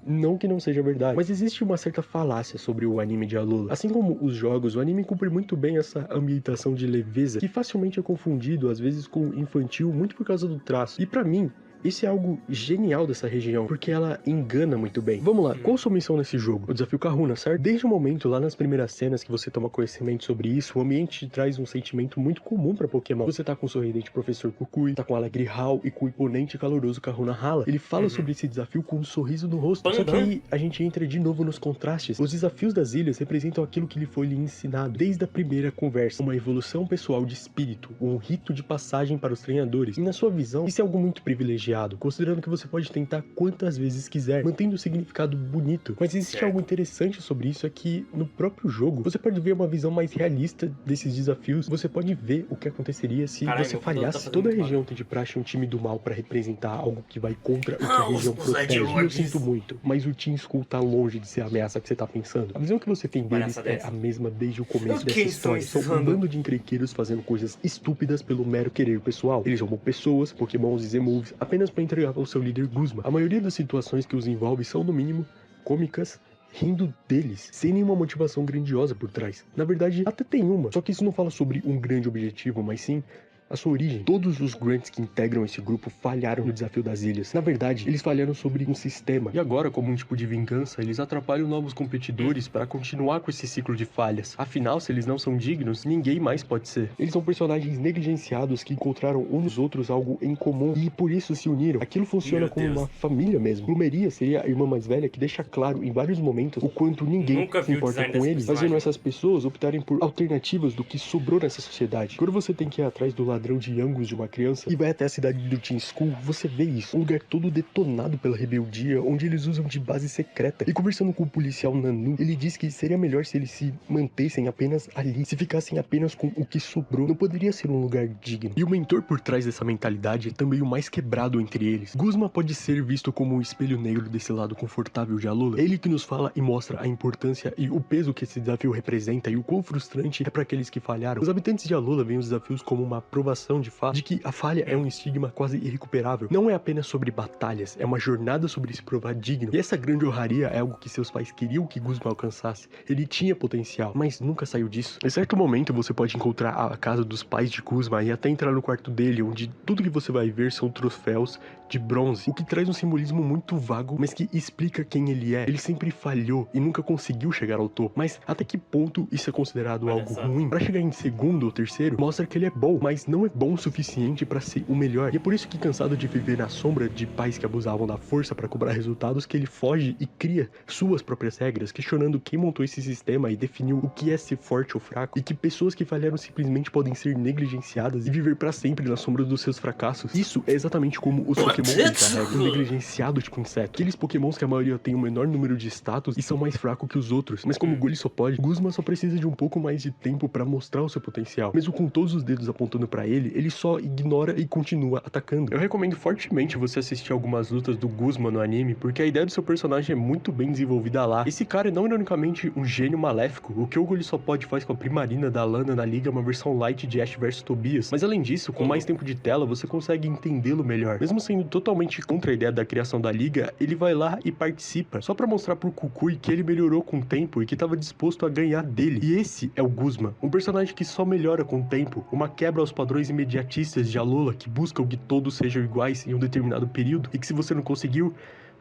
Não que não seja verdade, mas existe uma certa falácia sobre o anime de Alola. Assim como os jogos, o anime cumpre muito bem essa ambientação de leveza, que facilmente é confundido, às vezes com infantil, muito por causa do traço. E pra mim, isso é algo genial dessa região, porque ela engana muito bem. Vamos lá, qual a sua missão nesse jogo? O desafio Kahuna, certo? Desde o momento, lá nas primeiras cenas que você toma conhecimento sobre isso, o ambiente te traz um sentimento muito comum pra Pokémon. Você tá com o sorridente Professor Kukui, tá com o alegre Hal e com o imponente e caloroso Kahuna Hala. Ele fala sobre esse desafio com um sorriso no rosto. Só que aí a gente entra de novo nos contrastes. Os desafios das ilhas representam aquilo que lhe foi lhe ensinado desde a primeira conversa. Uma evolução pessoal de espírito, um rito de passagem para os treinadores. E na sua visão, isso é algo muito privilegiado, considerando que você pode tentar quantas vezes quiser, mantendo o significado bonito. Mas existe algo interessante sobre isso, é que no próprio jogo, você pode ver uma visão mais realista desses desafios. Você pode ver o que aconteceria se você falhasse. Toda a região tem de praxe um time do mal pra representar algo que vai contra o que a região protege. Eu sinto muito, mas o Team Skull tá longe de ser a ameaça que você tá pensando. A visão que você tem deles é a mesma desde o começo dessa história. São um bando de encrenqueiros fazendo coisas estúpidas pelo mero querer pessoal. Eles são pessoas, Pokémons e Z-Moves, apenas para entregar ao seu líder Guzma. A maioria das situações que os envolve são, no mínimo, cômicas, rindo deles, sem nenhuma motivação grandiosa por trás. Na verdade, até tem uma, só que isso não fala sobre um grande objetivo, mas sim a sua origem. Todos os Grunts que integram esse grupo falharam no desafio das ilhas. Na verdade, eles falharam sobre um sistema. E agora, como um tipo de vingança, eles atrapalham novos competidores para continuar com esse ciclo de falhas. Afinal, se eles não são dignos, ninguém mais pode ser. Eles são personagens negligenciados que encontraram uns nos outros algo em comum e por isso se uniram. Aquilo funciona como uma família mesmo. Plumeria seria a irmã mais velha que deixa claro em vários momentos o quanto ninguém se importa com eles, fazendo essas pessoas optarem por alternativas do que sobrou nessa sociedade. Quando você tem que ir atrás do ladrão de Angus de uma criança e vai até a cidade do Team Skull, você vê isso. Um lugar todo detonado pela rebeldia, onde eles usam de base secreta. E conversando com o policial Nanu, ele diz que seria melhor se eles se mantessem apenas ali, se ficassem apenas com o que sobrou. Não poderia ser um lugar digno. E o mentor por trás dessa mentalidade é também o mais quebrado entre eles. Guzma pode ser visto como um espelho negro desse lado confortável de Alola. É ele que nos fala e mostra a importância e o peso que esse desafio representa e o quão frustrante é para aqueles que falharam. Os habitantes de Alola veem os desafios como uma aprovação de fato de que a falha é um estigma quase irrecuperável. Não é apenas sobre batalhas, é uma jornada sobre se provar digno. E essa grande honraria é algo que seus pais queriam que Guzma alcançasse. Ele tinha potencial, mas nunca saiu disso. Em certo momento você pode encontrar a casa dos pais de Guzma e até entrar no quarto dele, onde tudo que você vai ver são troféus de bronze, o que traz um simbolismo muito vago, mas que explica quem ele é. Ele sempre falhou e nunca conseguiu chegar ao topo. Mas até que ponto isso é considerado algo ruim? Pra chegar em segundo ou terceiro, mostra que ele é bom, mas não não é bom o suficiente pra ser o melhor. E é por isso que, cansado de viver na sombra de pais que abusavam da força pra cobrar resultados, que ele foge e cria suas próprias regras, questionando quem montou esse sistema e definiu o que é ser forte ou fraco, e que pessoas que falharam simplesmente podem ser negligenciadas e viver pra sempre na sombra dos seus fracassos. Isso é exatamente como os Pokémon carregam, negligenciado tipo inseto. Aqueles Pokémons que a maioria tem um menor número de status e são mais fracos que os outros, mas como Golisopod, Guzma só precisa de um pouco mais de tempo pra mostrar o seu potencial. Mesmo com todos os dedos apontando pra ele só ignora e continua atacando. Eu recomendo fortemente você assistir algumas lutas do Guzma no anime, porque a ideia do seu personagem é muito bem desenvolvida lá. Esse cara é não ironicamente um gênio maléfico. O que o Golisopod faz com a Primarina da Lana na liga é uma versão light de Ash vs Tobias, mas além disso, com mais tempo de tela, você consegue entendê-lo melhor. Mesmo sendo totalmente contra a ideia da criação da liga, ele vai lá e participa, só pra mostrar pro Kukui que ele melhorou com o tempo e que tava disposto a ganhar dele. E esse é o Guzma, um personagem que só melhora com o tempo, uma quebra aos padrões imediatistas de Alola, que buscam que todos sejam iguais em um determinado período, e que se você não conseguiu,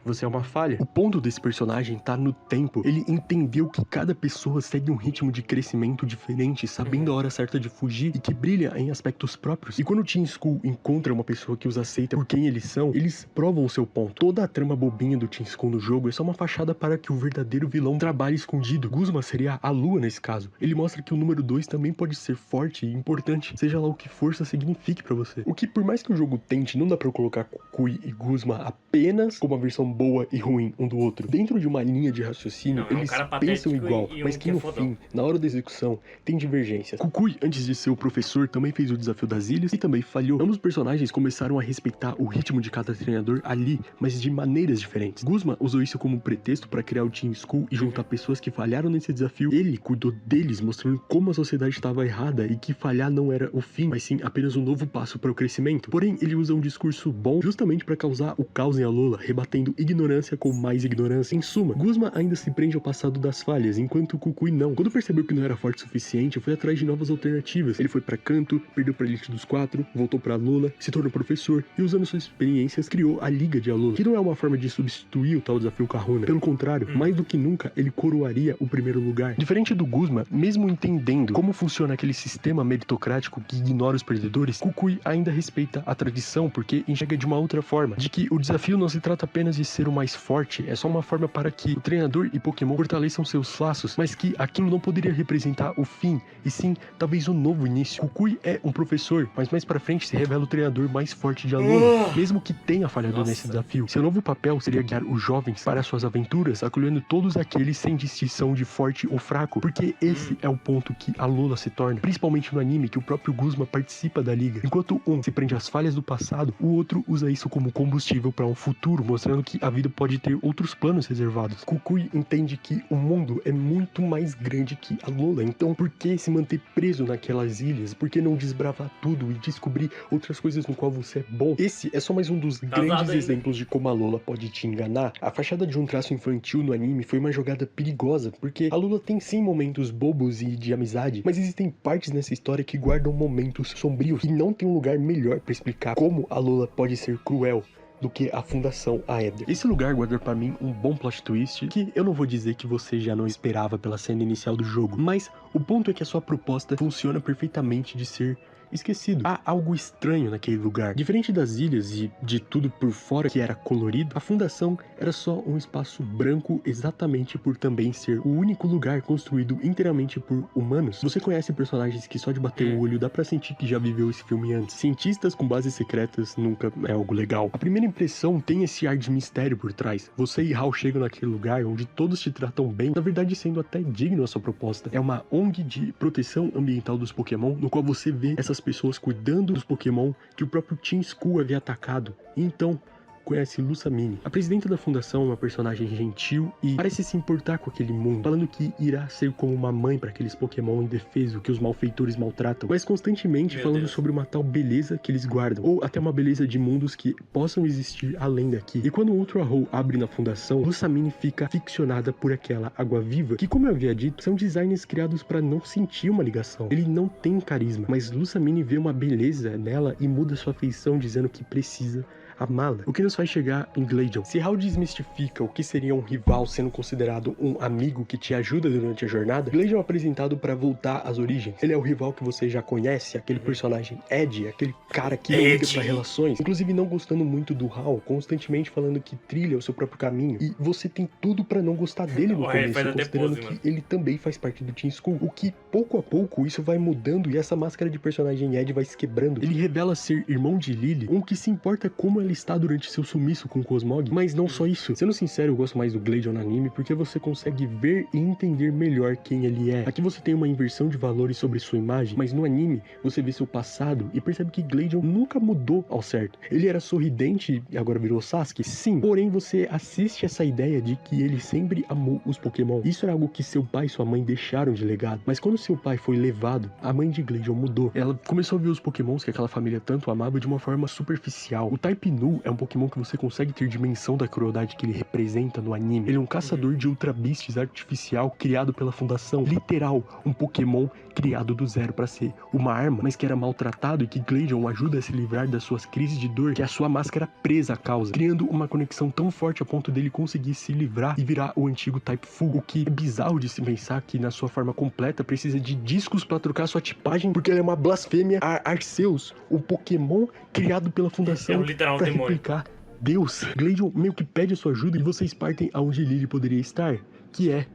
você é uma falha. O ponto desse personagem tá no tempo. Ele entendeu que cada pessoa segue um ritmo de crescimento diferente, sabendo a hora certa de fugir e que brilha em aspectos próprios. E quando o Team Skull encontra uma pessoa que os aceita por quem eles são, eles provam o seu ponto. Toda a trama bobinha do Team Skull no jogo é só uma fachada para que o verdadeiro vilão trabalhe escondido. Guzma seria a lua nesse caso. Ele mostra que o número 2 também pode ser forte e importante, seja lá o que força signifique pra você. O que, por mais que o jogo tente, não dá pra eu colocar Kukui e Guzma apenas como uma versão boa e ruim um do outro. Dentro de uma linha de raciocínio, eles pensam igual, mas que no fim, na hora da execução, tem divergências. Kukui, antes de ser o professor, também fez o desafio das ilhas e também falhou. Ambos os personagens começaram a respeitar o ritmo de cada treinador ali, mas de maneiras diferentes. Guzma usou isso como pretexto para criar o Team Skull e juntar pessoas que falharam nesse desafio. Ele cuidou deles, mostrando como a sociedade estava errada e que falhar não era o fim, mas sim apenas um novo passo para o crescimento. Porém, ele usa um discurso bom justamente para causar o caos em Alola, rebatendo ignorância com mais ignorância. Em suma, Guzma ainda se prende ao passado das falhas, enquanto Kukui não. Quando percebeu que não era forte o suficiente, foi atrás de novas alternativas. Ele foi pra Kanto, perdeu pra Elite dos 4, voltou pra Alola, se tornou professor e, usando suas experiências, criou a Liga de Alola, que não é uma forma de substituir o tal desafio Kahuna. Pelo contrário, mais do que nunca, ele coroaria o primeiro lugar. Diferente do Guzma, mesmo entendendo como funciona aquele sistema meritocrático que ignora os perdedores, Kukui ainda respeita a tradição, porque enxerga de uma outra forma, de que o desafio não se trata apenas de ser o mais forte, é só uma forma para que o treinador e Pokémon fortaleçam seus laços, mas que aquilo não poderia representar o fim, e sim, talvez um novo início. Kukui é um professor, mas mais pra frente se revela o treinador mais forte de Alola, mesmo que tenha falhado nesse desafio. Seu novo papel seria guiar os jovens para suas aventuras, acolhendo todos aqueles sem distinção de forte ou fraco, porque esse é o ponto que Alola se torna, principalmente no anime, que o próprio Guzma participa da liga. Enquanto um se prende às falhas do passado, o outro usa isso como combustível para um futuro, mostrando que a vida pode ter outros planos reservados. Kukui entende que o mundo é muito mais grande que Alola, então por que se manter preso naquelas ilhas? Por que não desbravar tudo e descobrir outras coisas no qual você é bom? Esse é só mais um dos grandes exemplos de como Alola pode te enganar. A fachada de um traço infantil no anime foi uma jogada perigosa, porque Alola tem sim momentos bobos e de amizade, mas existem partes nessa história que guardam momentos sombrios, e não tem um lugar melhor para explicar como Alola pode ser cruel do que a Fundação Aether. Esse lugar guarda pra mim um bom plot twist, que eu não vou dizer que você já não esperava pela cena inicial do jogo, mas o ponto é que a sua proposta funciona perfeitamente de ser esquecido. Há algo estranho naquele lugar. Diferente das ilhas e de tudo por fora que era colorido, a fundação era só um espaço branco, exatamente por também ser o único lugar construído inteiramente por humanos. Você conhece personagens que só de bater o olho dá pra sentir que já viveu esse filme antes. Cientistas com bases secretas nunca é algo legal. A primeira impressão tem esse ar de mistério por trás. Você e Hal chegam naquele lugar onde todos te tratam bem, na verdade sendo até digno a sua proposta. É uma ONG de proteção ambiental dos Pokémon, no qual você vê essas pessoas cuidando dos Pokémon que o próprio Team Skull havia atacado. E então conhece Lusamine. A presidenta da fundação é uma personagem gentil e parece se importar com aquele mundo, falando que irá ser como uma mãe para aqueles Pokémon indefesos que os malfeitores maltratam, mas constantemente falando sobre uma tal beleza que eles guardam, ou até uma beleza de mundos que possam existir além daqui. E quando o Ultra Hole abre na fundação, Lusamine fica ficcionada por aquela água-viva, que, como eu havia dito, são designs criados para não sentir uma ligação. Ele não tem carisma, mas Lusamine vê uma beleza nela e muda sua feição, dizendo que precisa amá-la. O que nos faz chegar em Gladeon. Se Hal desmistifica o que seria um rival sendo considerado um amigo que te ajuda durante a jornada, Gladeon é apresentado para voltar às origens. Ele é o rival que você já conhece, aquele personagem Ed, aquele cara que não liga pra relações, inclusive não gostando muito do Hal, constantemente falando que trilha o seu próprio caminho, e você tem tudo pra não gostar dele no começo, considerando que ele também faz parte do Team Skull, o que pouco a pouco isso vai mudando e essa máscara de personagem Ed vai se quebrando. Ele revela ser irmão de Lily, um que se importa como ela está durante seu sumiço com Cosmog, mas não só isso. Sendo sincero, eu gosto mais do Gladeon no anime porque você consegue ver e entender melhor quem ele é. Aqui você tem uma inversão de valores sobre sua imagem, mas no anime você vê seu passado e percebe que Gladeon nunca mudou ao certo. Ele era sorridente e agora virou Sasuke? Sim, porém você assiste essa ideia de que ele sempre amou os Pokémon. Isso era algo que seu pai e sua mãe deixaram de legado, mas quando seu pai foi levado, a mãe de Gladeon mudou. Ela começou a ver os Pokémons que aquela família tanto amava de uma forma superficial. O Type Nu é um Pokémon que você consegue ter dimensão da crueldade que ele representa no anime. Ele é um caçador de Ultra Beasts artificial criado pela Fundação. Literal, um Pokémon criado do zero para ser uma arma, mas que era maltratado e que Gladeon ajuda a se livrar das suas crises de dor que a sua máscara presa causa, criando uma conexão tão forte a ponto dele conseguir se livrar e virar o antigo Type Full, o que é bizarro de se pensar que na sua forma completa precisa de discos para trocar sua tipagem, porque ela é uma blasfêmia a Arceus, o Pokémon criado pela Fundação para replicar Deus. Gladeon meio que pede a sua ajuda e vocês partem aonde Lily poderia estar, que é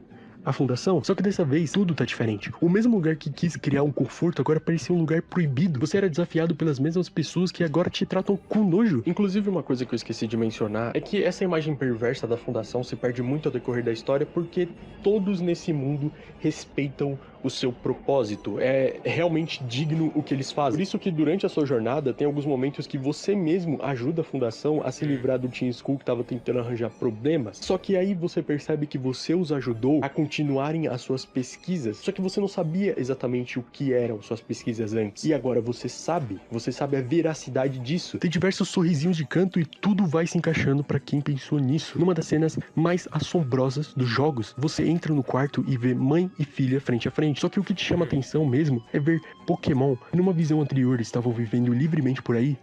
a fundação. Só que dessa vez tudo tá diferente. O mesmo lugar que quis criar um conforto agora parecia um lugar proibido. Você era desafiado pelas mesmas pessoas que agora te tratam com nojo. Inclusive, uma coisa que eu esqueci de mencionar é que essa imagem perversa da fundação se perde muito ao decorrer da história porque todos nesse mundo respeitam o seu propósito. É realmente digno o que eles fazem. Por isso que durante a sua jornada tem alguns momentos que você mesmo ajuda a fundação a se livrar do Team Skull que tava tentando arranjar problemas. Só que aí você percebe que você os ajudou a continuarem as suas pesquisas. Só que você não sabia exatamente o que eram suas pesquisas antes. E agora você sabe a veracidade disso. Tem diversos sorrisinhos de canto e tudo vai se encaixando pra quem pensou nisso. Numa das cenas mais assombrosas dos jogos, você entra no quarto e vê mãe e filha frente a frente. Só que o que te chama atenção mesmo é ver Pokémon. Numa visão anterior, estavam vivendo livremente por aí,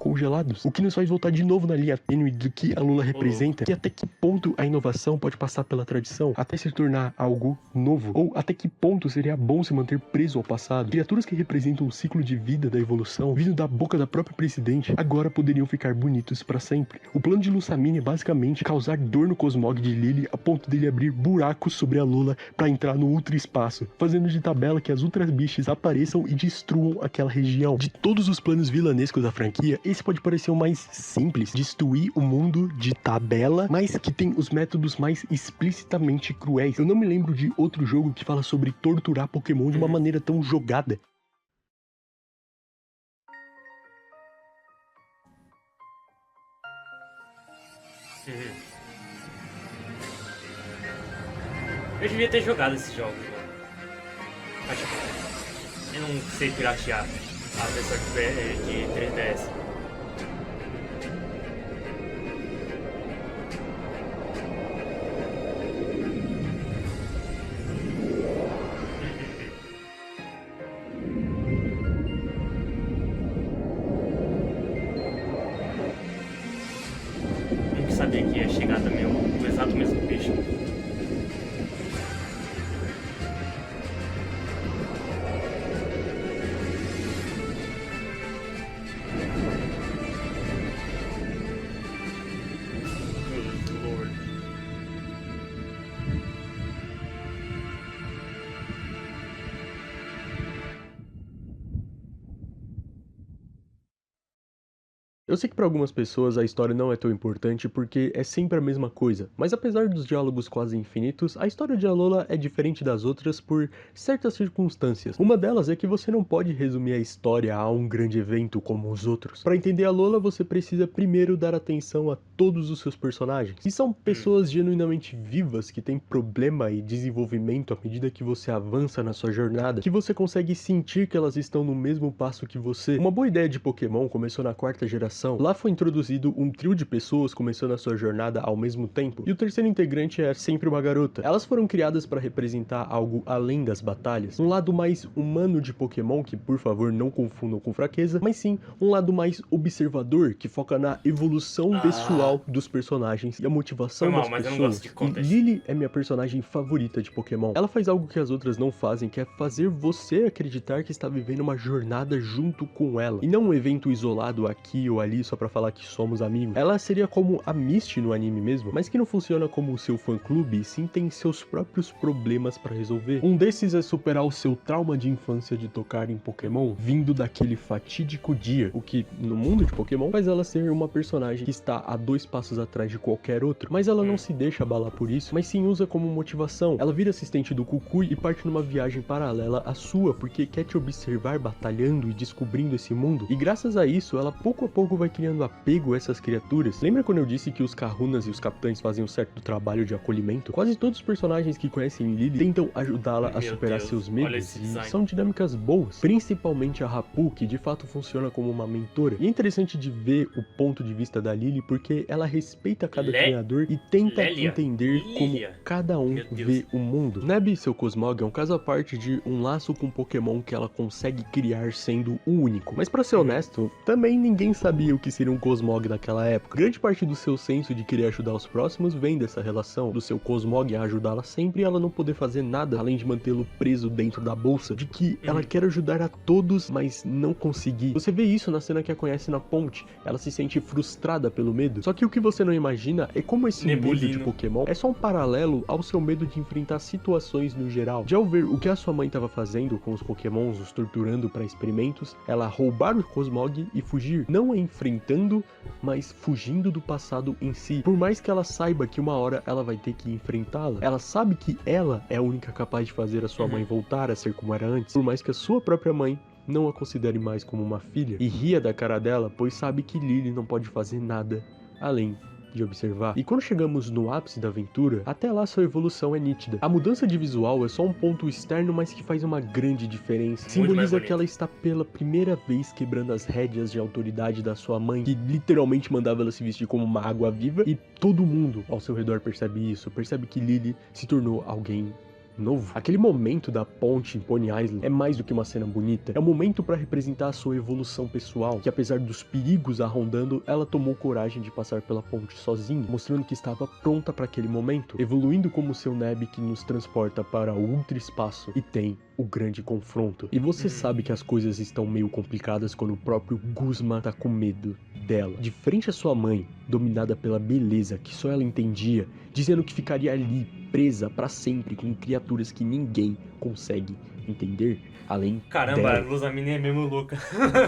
congelados. O que nos faz voltar de novo na linha tênue do que a Alola representa, e até que ponto a inovação pode passar pela tradição até se tornar algo novo, ou até que ponto seria bom se manter preso ao passado. Criaturas que representam o ciclo de vida da evolução, vindo da boca da própria presidente, agora poderiam ficar bonitos para sempre. O plano de Lusamine é basicamente causar dor no Cosmog de Lily a ponto dele abrir buracos sobre a Alola para entrar no ultra espaço, fazendo de tabela que as Ultra Beasts apareçam e destruam aquela região. De todos os planos vilanescos da franquia, esse pode parecer o mais simples, destruir o mundo de tabela, mas que tem os métodos mais explicitamente cruéis. Eu não me lembro de outro jogo que fala sobre torturar Pokémon de uma maneira tão jogada. Eu devia ter jogado esses jogos, mano. Acho que eu não sei piratear a versão de 3DS. Nunca sabia que ia chegar também o exato mesmo bicho. Eu sei que para algumas pessoas a história não é tão importante porque é sempre a mesma coisa, mas apesar dos diálogos quase infinitos, a história de Alola é diferente das outras por certas circunstâncias. Uma delas é que você não pode resumir a história a um grande evento como os outros. Para entender Alola, você precisa primeiro dar atenção a todos os seus personagens. E são pessoas genuinamente vivas que têm problema e desenvolvimento à medida que você avança na sua jornada, que você consegue sentir que elas estão no mesmo passo que você. Uma boa ideia de Pokémon começou na quarta geração motivação. Lá foi introduzido um trio de pessoas começando a sua jornada ao mesmo tempo, e o terceiro integrante é sempre uma garota. Elas foram criadas para representar algo além das batalhas, um lado mais humano de Pokémon, que por favor não confundam com fraqueza, mas sim um lado mais observador, que foca na evolução pessoal dos personagens e a motivação das pessoas. E Lily é minha personagem favorita de Pokémon. Ela faz algo que as outras não fazem, que é fazer você acreditar que está vivendo uma jornada junto com ela, e não um evento isolado aqui ou ali só pra falar que somos amigos. Ela seria como a Misty no anime mesmo, mas que não funciona como o seu fã-clube, e sim tem seus próprios problemas pra resolver. Um desses é superar o seu trauma de infância de tocar em Pokémon, vindo daquele fatídico dia, o que no mundo de Pokémon faz ela ser uma personagem que está a 2 passos atrás de qualquer outro, mas ela não se deixa abalar por isso, mas sim usa como motivação. Ela vira assistente do Kukui e parte numa viagem paralela à sua, porque quer te observar batalhando e descobrindo esse mundo, e graças a isso, ela pouco a pouco vai criando apego a essas criaturas. Lembra quando eu disse que os Kahunas e os Capitães fazem um certo trabalho de acolhimento? Quase todos os personagens que conhecem Lily tentam ajudá-la a superar seus medos, e são dinâmicas boas, principalmente a Hapu, que de fato funciona como uma mentora. E é interessante de ver o ponto de vista da Lily, porque ela respeita cada treinador e tenta entender como cada um vê o mundo. Neb e seu Cosmog é um caso à parte de um laço com Pokémon que ela consegue criar sendo o único. Mas pra ser honesto, também ninguém sabia o que seria um Cosmog naquela época. Grande parte do seu senso de querer ajudar os próximos vem dessa relação, do seu Cosmog a ajudá-la sempre e ela não poder fazer nada além de mantê-lo preso dentro da bolsa, de que ela quer ajudar a todos, mas não conseguir. Você vê isso na cena que a conhece na ponte, ela se sente frustrada pelo medo. Só que o que você não imagina é como esse medo de Pokémon é só um paralelo ao seu medo de enfrentar situações no geral. De ao ver o que a sua mãe estava fazendo com os Pokémons, os torturando para experimentos, ela roubar o Cosmog e fugir, não a enfrentando, mas fugindo do passado em si. Por mais que ela saiba que uma hora ela vai ter que enfrentá-la, ela sabe que ela é a única capaz de fazer a sua mãe voltar a ser como era antes, por mais que a sua própria mãe não a considere mais como uma filha, e ria da cara dela, pois sabe que Lily não pode fazer nada além de observar. E quando chegamos no ápice da aventura, até lá sua evolução é nítida. A mudança de visual é só um ponto externo, mas que faz uma grande diferença. Simboliza que ela está pela primeira vez quebrando as rédeas de autoridade da sua mãe, que literalmente mandava ela se vestir como uma água viva, e todo mundo ao seu redor percebe isso, percebe que Lily se tornou alguém novo. Aquele momento da ponte em Pony Island é mais do que uma cena bonita, é um momento para representar a sua evolução pessoal, que apesar dos perigos a rondando, ela tomou coragem de passar pela ponte sozinha, mostrando que estava pronta para aquele momento, evoluindo como seu Neb que nos transporta para o ultra espaço e tem o grande confronto. E você sabe que as coisas estão meio complicadas quando o próprio Guzma tá com medo dela. De frente à sua mãe, dominada pela beleza que só ela entendia, dizendo que ficaria ali, presa pra sempre com criaturas que ninguém consegue entender, além Caramba, dela. a Lusamine é mesmo louca.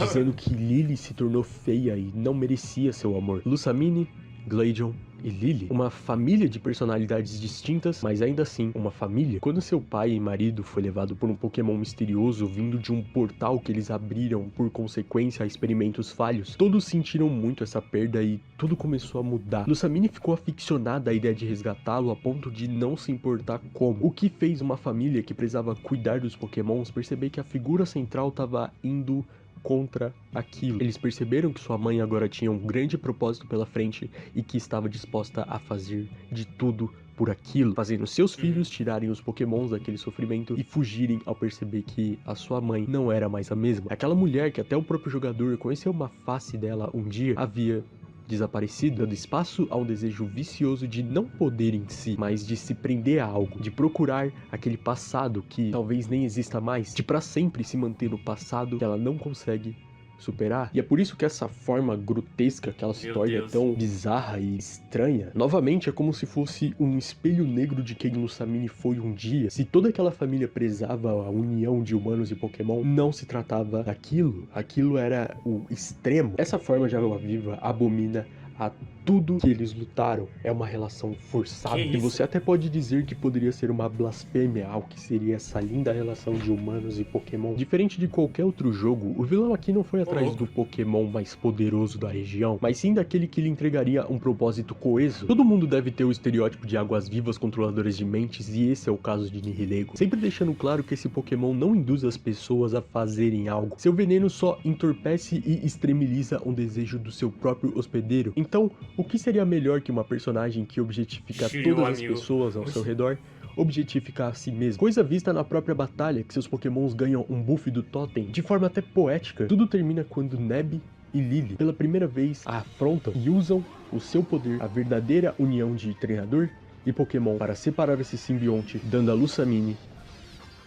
Dizendo que Lily se tornou feia e não merecia seu amor. Lusamine, Glaceon e Lily, uma família de personalidades distintas, mas ainda assim uma família. Quando seu pai e marido foi levado por um Pokémon misterioso vindo de um portal que eles abriram por consequência a experimentos falhos, todos sentiram muito essa perda e tudo começou a mudar. Lusamine ficou aficionada à ideia de resgatá-lo a ponto de não se importar como, o que fez uma família que precisava cuidar dos Pokémons perceber que a figura central estava indo contra aquilo. Eles perceberam que sua mãe agora tinha um grande propósito pela frente e que estava disposta a fazer de tudo por aquilo, fazendo seus filhos tirarem os Pokémons daquele sofrimento e fugirem ao perceber que a sua mãe não era mais a mesma. Aquela mulher que até o próprio jogador conheceu uma face dela um dia havia desaparecido, dando espaço a um desejo vicioso de não poder em si, mas de se prender a algo, de procurar aquele passado que talvez nem exista mais, de pra sempre se manter no passado que ela não consegue superar. E é por isso que essa forma grotesca que ela se torna é tão bizarra e estranha. Novamente, é como se fosse um espelho negro de quem Lusamine foi um dia. Se toda aquela família prezava a união de humanos e Pokémon, não se tratava daquilo. Aquilo era o extremo. Essa forma de água viva abomina a tudo que eles lutaram. É uma relação forçada. E você até pode dizer que poderia ser uma blasfêmia ao que seria essa linda relação de humanos e Pokémon. Diferente de qualquer outro jogo, o vilão aqui não foi atrás do Pokémon mais poderoso da região, mas sim daquele que lhe entregaria um propósito coeso. Todo mundo deve ter o estereótipo de águas-vivas controladoras de mentes, e esse é o caso de Nihilego. Sempre deixando claro que esse Pokémon não induz as pessoas a fazerem algo. Seu veneno só entorpece e extremiliza um desejo do seu próprio hospedeiro. Então, o que seria melhor que uma personagem que objetifica todas as pessoas ao seu redor objetificar a si mesmo? Coisa vista na própria batalha, que seus Pokémons ganham um buff do Totem, de forma até poética. Tudo termina quando Neb e Lily, pela primeira vez, a afrontam e usam o seu poder, a verdadeira união de treinador e Pokémon, para separar esse simbionte, dando a Lusamine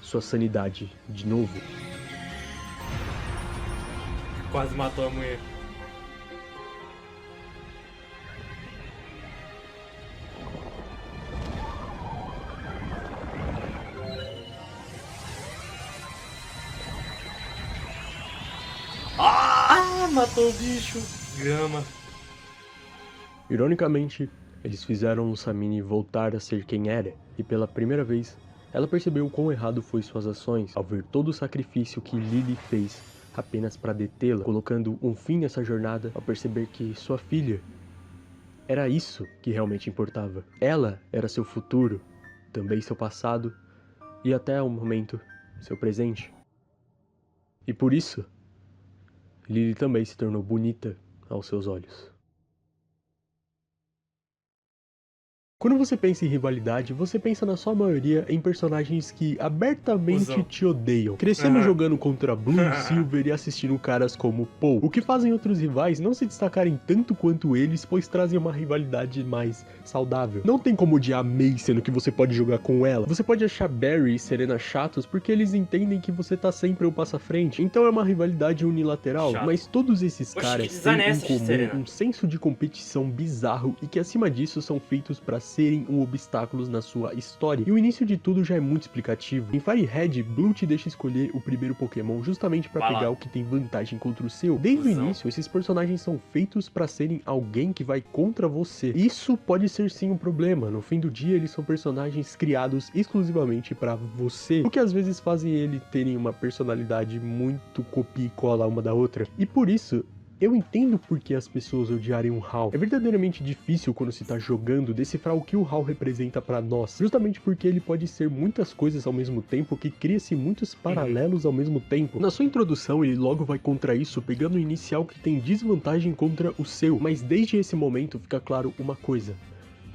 sua sanidade de novo. Quase matou a mulher. Matou o bicho. Grama. Ironicamente, eles fizeram Lusamine voltar a ser quem era, e pela primeira vez, ela percebeu quão errado foi suas ações ao ver todo o sacrifício que Lily fez apenas para detê-la, colocando um fim nessa jornada ao perceber que sua filha era isso que realmente importava. Ela era seu futuro, também seu passado e até o momento, seu presente. E por isso, Lily também se tornou bonita aos seus olhos. Quando você pensa em rivalidade, você pensa na sua maioria em personagens que abertamente te odeiam. Crescemos jogando contra Blue, Silver e assistindo caras como Paul, o que fazem outros rivais não se destacarem tanto quanto eles, pois trazem uma rivalidade mais saudável. Não tem como odiar May, sendo que você pode jogar com ela. Você pode achar Barry e Serena chatos porque eles entendem que você tá sempre um passo à frente. Então é uma rivalidade unilateral, mas todos esses caras têm em comum um senso de competição bizarro e que acima disso são feitos pra serem obstáculos na sua história. E o início de tudo já é muito explicativo. Em Fire Red, Blue te deixa escolher o primeiro Pokémon justamente pra pegar o que tem vantagem contra o seu. Desde o início, esses personagens são feitos pra serem alguém que vai contra você. Isso pode ser sim um problema. No fim do dia, eles são personagens criados exclusivamente pra você, o que às vezes fazem ele terem uma personalidade muito copia e cola uma da outra. E por isso, eu entendo por que as pessoas odiarem o HAL. É verdadeiramente difícil quando se tá jogando decifrar o que o HAL representa pra nós, justamente porque ele pode ser muitas coisas ao mesmo tempo, que cria-se muitos paralelos ao mesmo tempo. Na sua introdução, ele logo vai contra isso, pegando o inicial que tem desvantagem contra o seu, mas desde esse momento fica claro uma coisa: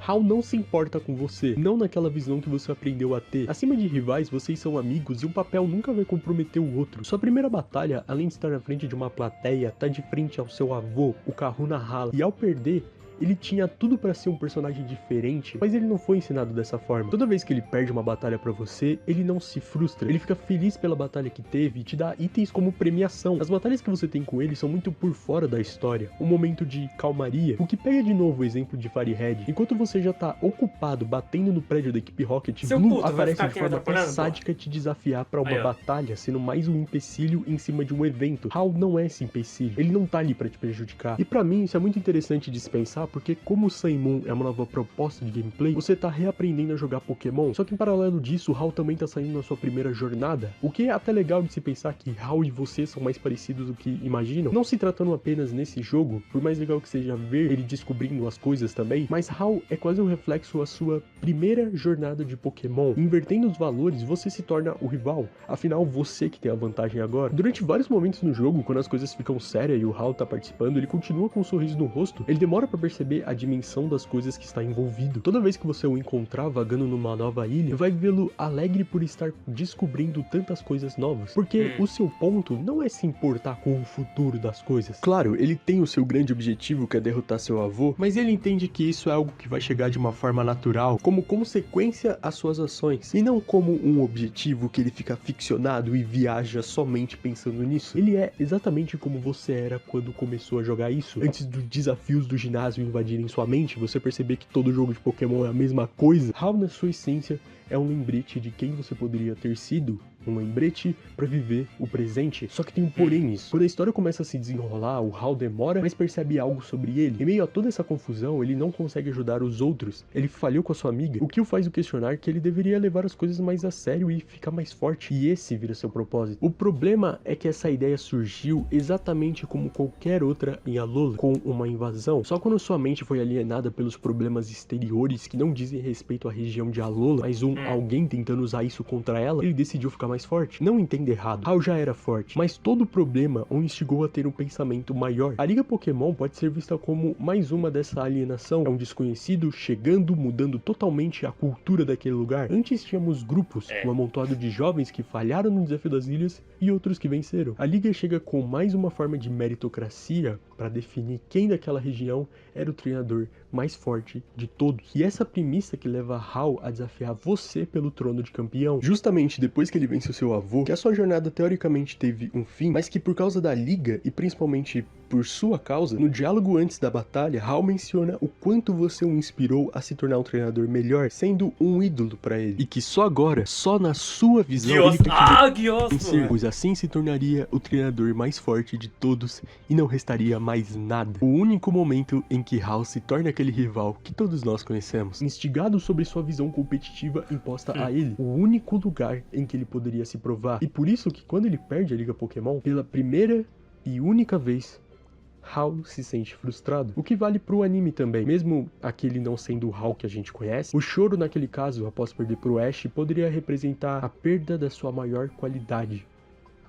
HAL não se importa com você, não naquela visão que você aprendeu a ter. Acima de rivais, vocês são amigos e um papel nunca vai comprometer o outro. Sua primeira batalha, além de estar na frente de uma plateia, tá de frente ao seu avô, o Kahuna Hala, e ao perder, ele tinha tudo pra ser um personagem diferente, mas ele não foi ensinado dessa forma. Toda vez que ele perde uma batalha pra você, ele não se frustra, ele fica feliz pela batalha que teve e te dá itens como premiação. As batalhas que você tem com ele são muito por fora da história, um momento de calmaria, o que pega de novo o exemplo de Fire Red. Enquanto você já tá ocupado batendo no prédio da equipe Rocket, Blue aparece de forma até sádica te desafiar pra uma batalha, sendo mais um empecilho em cima de um evento. HAL não é esse empecilho, ele não tá ali pra te prejudicar. E pra mim isso é muito interessante de se pensar, porque como o Sun Moon é uma nova proposta de gameplay, você tá reaprendendo a jogar Pokémon, só que em paralelo disso, o HAL também tá saindo na sua primeira jornada, o que é até legal de se pensar que HAL e você são mais parecidos do que imaginam, não se tratando apenas nesse jogo, por mais legal que seja ver ele descobrindo as coisas também, mas HAL é quase um reflexo à sua primeira jornada de Pokémon. Invertendo os valores, você se torna o rival, afinal você que tem a vantagem agora. Durante vários momentos no jogo, quando as coisas ficam sérias e o HAL tá participando, ele continua com um sorriso no rosto, ele demora pra perceber a dimensão das coisas que está envolvido. Toda vez que você o encontrar vagando numa nova ilha, vai vê-lo alegre por estar descobrindo tantas coisas novas, porque o seu ponto não é se importar com o futuro das coisas. Claro, ele tem o seu grande objetivo, que é derrotar seu avô, mas ele entende que isso é algo que vai chegar de uma forma natural, como consequência às suas ações, e não como um objetivo que ele fica ficcionado e viaja somente pensando nisso. Ele é exatamente como você era quando começou a jogar isso, antes dos desafios do ginásio invadirem sua mente, você perceber que todo jogo de Pokémon é a mesma coisa. HAL, na sua essência, é um lembrete de quem você poderia ter sido um lembrete pra viver o presente. Só que tem um porém nisso. Quando a história começa a se desenrolar, o Hal demora, mas percebe algo sobre ele. Em meio a toda essa confusão, ele não consegue ajudar os outros. Ele falhou com a sua amiga, o que o faz o questionar que ele deveria levar as coisas mais a sério e ficar mais forte. E esse vira seu propósito. O problema é que essa ideia surgiu exatamente como qualquer outra em Alola, com uma invasão. Só quando sua mente foi alienada pelos problemas exteriores que não dizem respeito à região de Alola, mas alguém tentando usar isso contra ela, ele decidiu ficar mais forte. Não entenda errado, Hal já era forte, mas todo o problema o instigou a ter um pensamento maior. A Liga Pokémon pode ser vista como mais uma dessa alienação. É um desconhecido chegando, mudando totalmente a cultura daquele lugar. Antes tínhamos grupos, um amontoado de jovens que falharam no desafio das ilhas e outros que venceram. A Liga chega com mais uma forma de meritocracia para definir quem daquela região era o treinador mais forte de todos. E essa premissa que leva Hal a desafiar você pelo trono de campeão. Justamente depois que ele vence o seu avô, que a sua jornada teoricamente teve um fim, mas que por causa da Liga e principalmente por sua causa, no diálogo antes da batalha, Hal menciona o quanto você o inspirou a se tornar um treinador melhor, sendo um ídolo para ele. E que só agora, só na sua visão, ele conseguiu vencer, pois assim se tornaria o treinador mais forte de todos e não restaria mais nada. O único momento em que Hal se torna aquele rival que todos nós conhecemos, instigado sobre sua visão competitiva imposta a ele, o único lugar em que ele poderia se provar. E por isso que quando ele perde a Liga Pokémon, pela primeira e única vez, Hal se sente frustrado, o que vale pro anime também. Mesmo aquele não sendo o Hal que a gente conhece, o choro naquele caso, após perder pro Ash, poderia representar a perda da sua maior qualidade,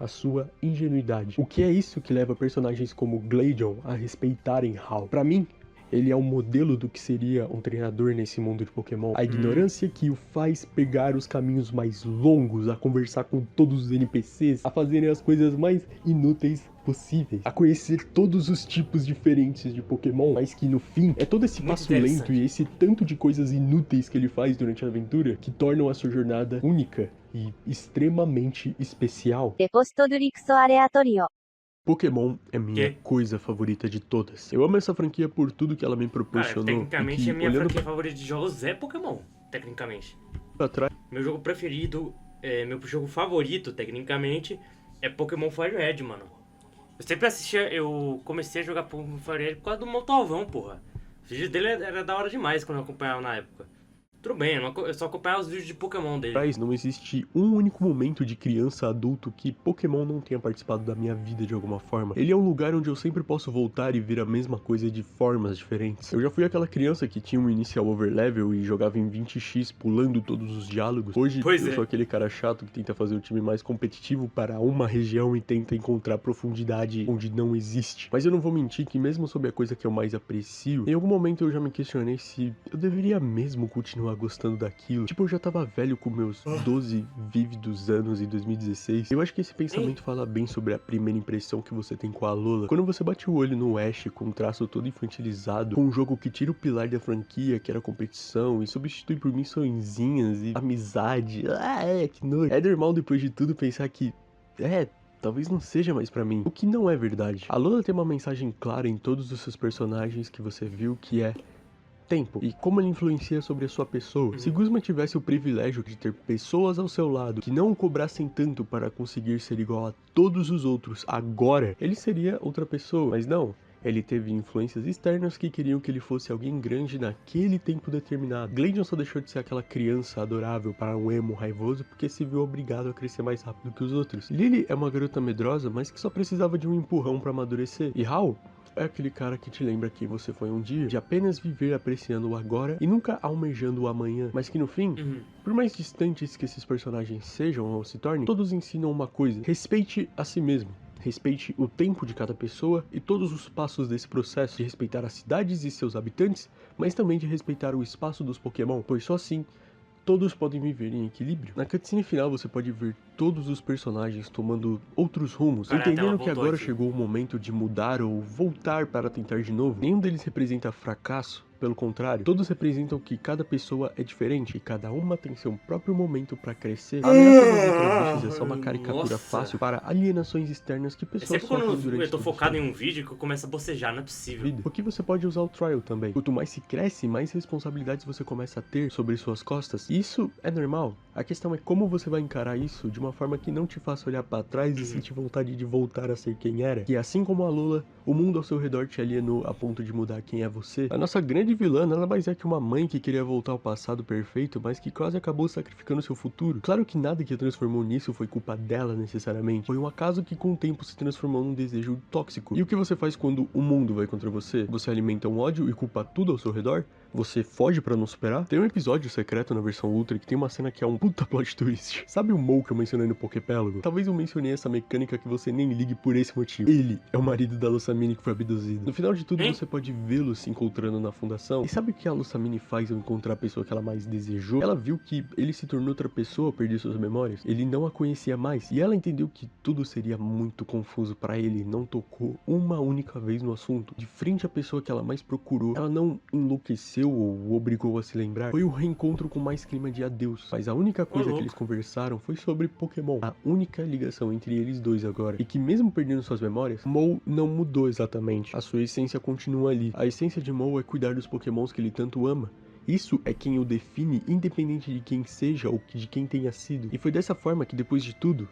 a sua ingenuidade. O que é isso que leva personagens como Glaceon a respeitarem Hal? Pra mim, ele é o modelo do que seria um treinador nesse mundo de Pokémon. A ignorância que o faz pegar os caminhos mais longos, a conversar com todos os NPCs, a fazerem as coisas mais inúteis possíveis, a conhecer todos os tipos diferentes de Pokémon, mas que no fim é todo esse passo lento e esse tanto de coisas inúteis que ele faz durante a aventura que tornam a sua jornada única e extremamente especial. Pokémon é minha coisa favorita de todas. Eu amo essa franquia por tudo que ela me proporcionou. Cara, tecnicamente a minha franquia favorita de jogos é Pokémon, tecnicamente. Meu jogo preferido, meu jogo favorito, tecnicamente, é Pokémon Fire Red, mano. Eu sempre assistia, eu comecei a jogar Pokémon Fire Red por causa do Montalvão, porra. Os vídeos dele era da hora demais quando eu acompanhava na época. Tudo bem, eu só acompanhava os vídeos de Pokémon dele. Não existe um único momento de criança adulto que Pokémon não tenha participado da minha vida de alguma forma. Ele é um lugar onde eu sempre posso voltar e ver a mesma coisa de formas diferentes. Eu já fui aquela criança que tinha um inicial overlevel e jogava em 20x pulando todos os diálogos. Hoje eu sou aquele cara chato que tenta fazer o time mais competitivo para uma região e tenta encontrar profundidade onde não existe. Mas eu não vou mentir que mesmo sobre a coisa que eu mais aprecio, em algum momento eu já me questionei se eu deveria mesmo continuar gostando daquilo. Tipo, eu já tava velho com meus 12 vívidos anos em 2016. Eu acho que esse pensamento fala bem sobre a primeira impressão que você tem com a Alola. Quando você bate o olho no Ash com um traço todo infantilizado, com um jogo que tira o pilar da franquia, que era competição, e substitui por missõezinhas e amizade. Que nojo. É normal depois de tudo pensar que talvez não seja mais pra mim. O que não é verdade. A Alola tem uma mensagem clara em todos os seus personagens que você viu, que é tempo e como ele influencia sobre a sua pessoa. Se Guzma tivesse o privilégio de ter pessoas ao seu lado que não o cobrassem tanto para conseguir ser igual a todos os outros agora, ele seria outra pessoa. Mas não, ele teve influências externas que queriam que ele fosse alguém grande naquele tempo determinado. Glaceon só deixou de ser aquela criança adorável para um emo raivoso porque se viu obrigado a crescer mais rápido que os outros. Lily é uma garota medrosa, mas que só precisava de um empurrão para amadurecer. E Hal é aquele cara que te lembra quem você foi um dia, de apenas viver apreciando o agora e nunca almejando o amanhã, mas que no fim, por mais distantes que esses personagens sejam ou se tornem, todos ensinam uma coisa: respeite a si mesmo. Respeite o tempo de cada pessoa e todos os passos desse processo, de respeitar as cidades e seus habitantes, mas também de respeitar o espaço dos Pokémon, pois só assim todos podem viver em equilíbrio. Na cutscene final você pode ver todos os personagens tomando outros rumos, entendendo que agora chegou o momento de mudar ou voltar para tentar de novo. Nenhum deles representa fracasso, pelo contrário, todos representam que cada pessoa é diferente e cada uma tem seu próprio momento pra crescer. A ameaça dos microbichos é só uma caricatura fácil para alienações externas que pessoas sempre quando durante eu tô todo focado o em um vídeo que eu começo a bocejar, não é possível. Porque você pode usar o trial também. Quanto mais se cresce, mais responsabilidades você começa a ter sobre suas costas. Isso é normal. A questão é como você vai encarar isso de uma forma que não te faça olhar pra trás e sentir vontade de voltar a ser quem era. Que assim como a Lola, o mundo ao seu redor te alienou a ponto de mudar quem é você. A nossa grande vilã nada mais é que uma mãe que queria voltar ao passado perfeito, mas que quase acabou sacrificando seu futuro. Claro que nada que a transformou nisso foi culpa dela necessariamente. Foi um acaso que com o tempo se transformou num desejo tóxico. E o que você faz quando o mundo vai contra você? Você alimenta um ódio e culpa tudo ao seu redor? Você foge pra não superar? Tem um episódio secreto na versão Ultra que tem uma cena que é um puta plot twist. Sabe o Mou que eu mencionei no Poképélago? Talvez eu mencionei essa mecânica que você nem ligue por esse motivo. Ele é o marido da Lusamine que foi abduzido. No final de tudo, você pode vê-lo se encontrando na fundação. E sabe o que a Lusamine faz ao encontrar a pessoa que ela mais desejou? Ela viu que ele se tornou outra pessoa ao perder suas memórias. Ele não a conhecia mais. E ela entendeu que tudo seria muito confuso pra ele. Não tocou uma única vez no assunto. De frente à pessoa que ela mais procurou, ela não enlouqueceu ou o obrigou a se lembrar. Foi o reencontro com mais clima de adeus. Mas a única coisa que eles conversaram foi sobre Pokémon. A única ligação entre eles dois agora. E que mesmo perdendo suas memórias, Mou não mudou exatamente. A sua essência continua ali. A essência de Mou é cuidar dos Pokémons que ele tanto ama. Isso é quem o define, independente de quem seja ou de quem tenha sido. E foi dessa forma que, depois de tudo,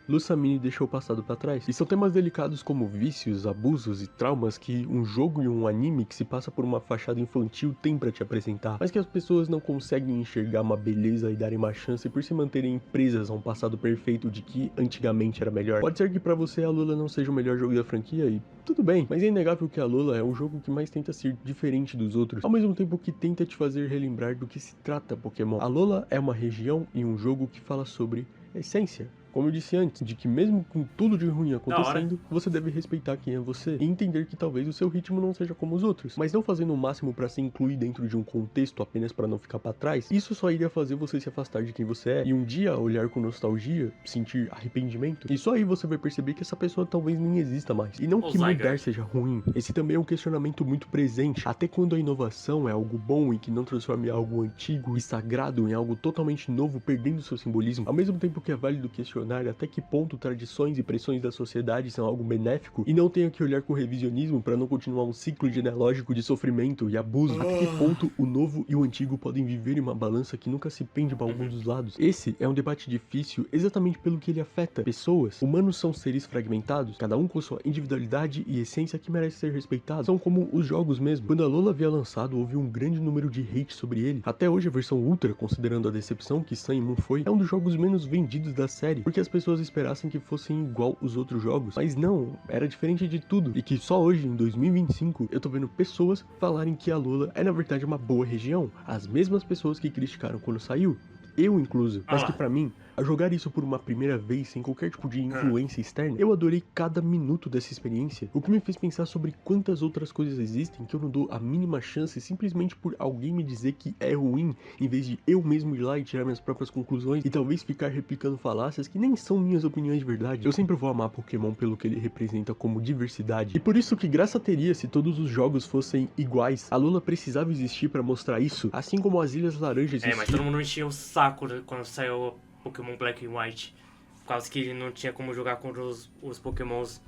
Lusamine deixou o passado pra trás. E são temas delicados como vícios, abusos e traumas que um jogo e um anime que se passa por uma fachada infantil tem pra te apresentar, mas que as pessoas não conseguem enxergar uma beleza e darem uma chance por se manterem presas a um passado perfeito de que antigamente era melhor. Pode ser que pra você a Alola não seja o melhor jogo da franquia e tudo bem, mas é inegável que a Alola é o jogo que mais tenta ser diferente dos outros, ao mesmo tempo que tenta te fazer relembrar do que se trata Pokémon. A Alola é uma região e um jogo que fala sobre essência. Como eu disse antes, de que mesmo com tudo de ruim acontecendo, você deve respeitar quem é você e entender que talvez o seu ritmo não seja como os outros, mas não fazendo o máximo pra se incluir dentro de um contexto apenas pra não ficar pra trás. Isso só iria fazer você se afastar de quem você é e um dia olhar com nostalgia, sentir arrependimento, e só aí você vai perceber que essa pessoa talvez nem exista mais. E não que mudar seja ruim, esse também é um questionamento muito presente, até quando a inovação é algo bom e que não transforme algo antigo e sagrado em algo totalmente novo, perdendo seu simbolismo, ao mesmo tempo que é válido questionar até que ponto tradições e pressões da sociedade são algo benéfico e não tenha que olhar com revisionismo para não continuar um ciclo genealógico de sofrimento e abuso. Até que ponto o novo e o antigo podem viver em uma balança que nunca se pende para algum dos lados. Esse é um debate difícil exatamente pelo que ele afeta pessoas. Humanos são seres fragmentados, cada um com sua individualidade e essência que merece ser respeitado. São como os jogos mesmo. Quando a Alola havia lançado, houve um grande número de hate sobre ele. Até hoje a versão Ultra, considerando a decepção que Sun e Moon foi, é um dos jogos menos vendidos da série, porque as pessoas esperassem que fossem igual os outros jogos, mas não, era diferente de tudo, e que só hoje, em 2025, eu tô vendo pessoas falarem que a Alola é na verdade uma boa região, as mesmas pessoas que criticaram quando saiu, eu incluso, mas que pra mim, a jogar isso por uma primeira vez sem qualquer tipo de influência externa, eu adorei cada minuto dessa experiência, o que me fez pensar sobre quantas outras coisas existem que eu não dou a mínima chance simplesmente por alguém me dizer que é ruim, em vez de eu mesmo ir lá e tirar minhas próprias conclusões e talvez ficar replicando falácias que nem são minhas opiniões de verdade. Eu sempre vou amar Pokémon pelo que ele representa como diversidade, e por isso que graça teria se todos os jogos fossem iguais. A Alola precisava existir pra mostrar isso, assim como as Ilhas Laranjas existiam. Mas todo mundo enchia o saco quando saiu Pokémon Black e White, por causa que não tinha como jogar contra os Pokémons,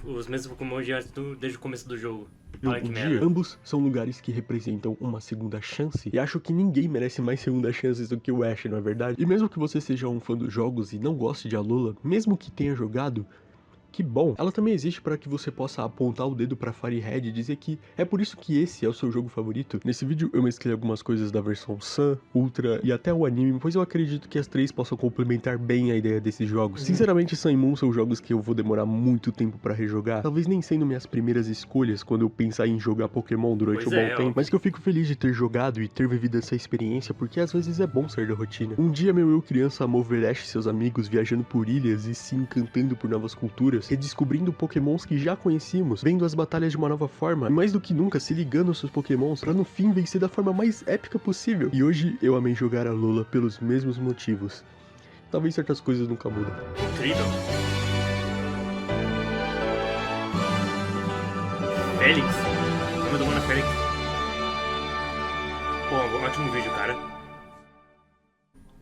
os mesmos Pokémon desde o começo do jogo. Ambos são lugares que representam uma segunda chance, e acho que ninguém merece mais segunda chances do que o Ash, não é verdade? E mesmo que você seja um fã dos jogos e não goste de Alola, mesmo que tenha jogado, que bom, ela também existe para que você possa apontar o dedo pra Fire Red e dizer que é por isso que esse é o seu jogo favorito. Nesse vídeo eu mesclei algumas coisas da versão Sun, Ultra e até o anime, pois eu acredito que as três possam complementar bem a ideia desses jogos. Sinceramente, Sun e Moon são jogos que eu vou demorar muito tempo pra rejogar, talvez nem sendo minhas primeiras escolhas quando eu pensar em jogar Pokémon durante um bom tempo, mas que eu fico feliz de ter jogado e ter vivido essa experiência, porque às vezes é bom sair da rotina. Um dia meu eu criança amou ver Ash e seus amigos viajando por ilhas e se encantando por novas culturas, redescobrindo Pokémons que já conhecíamos, vendo as batalhas de uma nova forma, e mais do que nunca se ligando aos seus Pokémons pra no fim vencer da forma mais épica possível. E hoje eu amei jogar a Alola pelos mesmos motivos. Talvez certas coisas nunca mudam. Incrível. Félix. O nome do mano é Félix. Pô, ótimo vídeo, cara.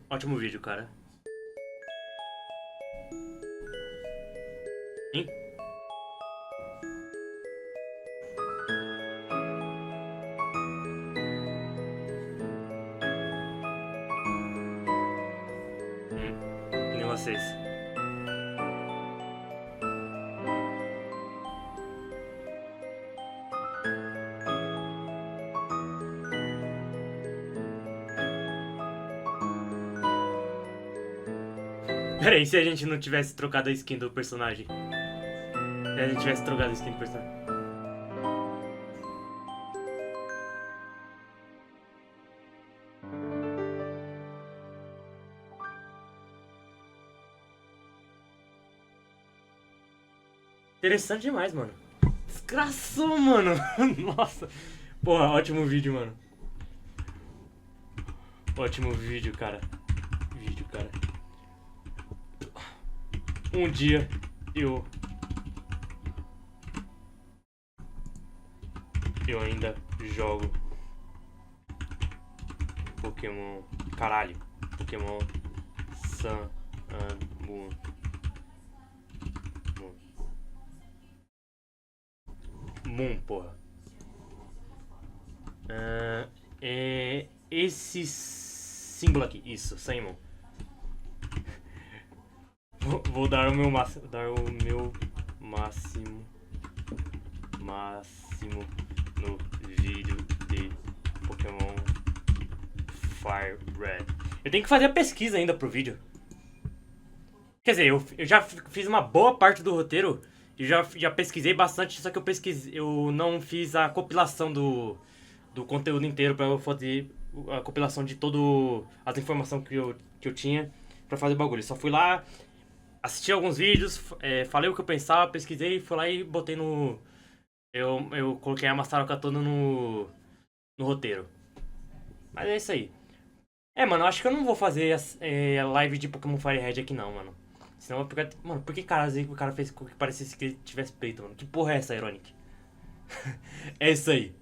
Ótimo vídeo, cara. Hein? Que nem vocês. Pera aí, se a gente não tivesse trocado a skin do personagem? Se a gente tivesse trocado a skin do personagem. Interessante demais, mano. Desgraçou, mano. Nossa. Porra, ótimo vídeo, mano. Ótimo vídeo, cara. Vídeo, cara. Um dia eu ainda jogo Pokémon. Caralho. Pokémon Sun and Moon. Moon, porra. Esse símbolo aqui. Isso, Simon. Vou dar o meu máximo. Máximo no vídeo de Pokémon Fire Red. Eu tenho que fazer a pesquisa ainda pro vídeo. Quer dizer, eu já fiz uma boa parte do roteiro. E já pesquisei bastante, só que eu não fiz a compilação do conteúdo inteiro pra eu fazer a compilação de todas as informações que eu tinha pra fazer o bagulho. Só fui lá, assisti alguns vídeos, falei o que eu pensava, pesquisei, fui lá e botei no... Eu coloquei a maçaroca toda no roteiro. Mas é isso aí. Mano, eu acho que eu não vou fazer live de Pokémon Fire Red aqui não, mano. Senão eu vou pegar... Mano, por que o cara fez com que parecesse que ele tivesse peito, mano? Que porra é essa, Ironic? É isso aí.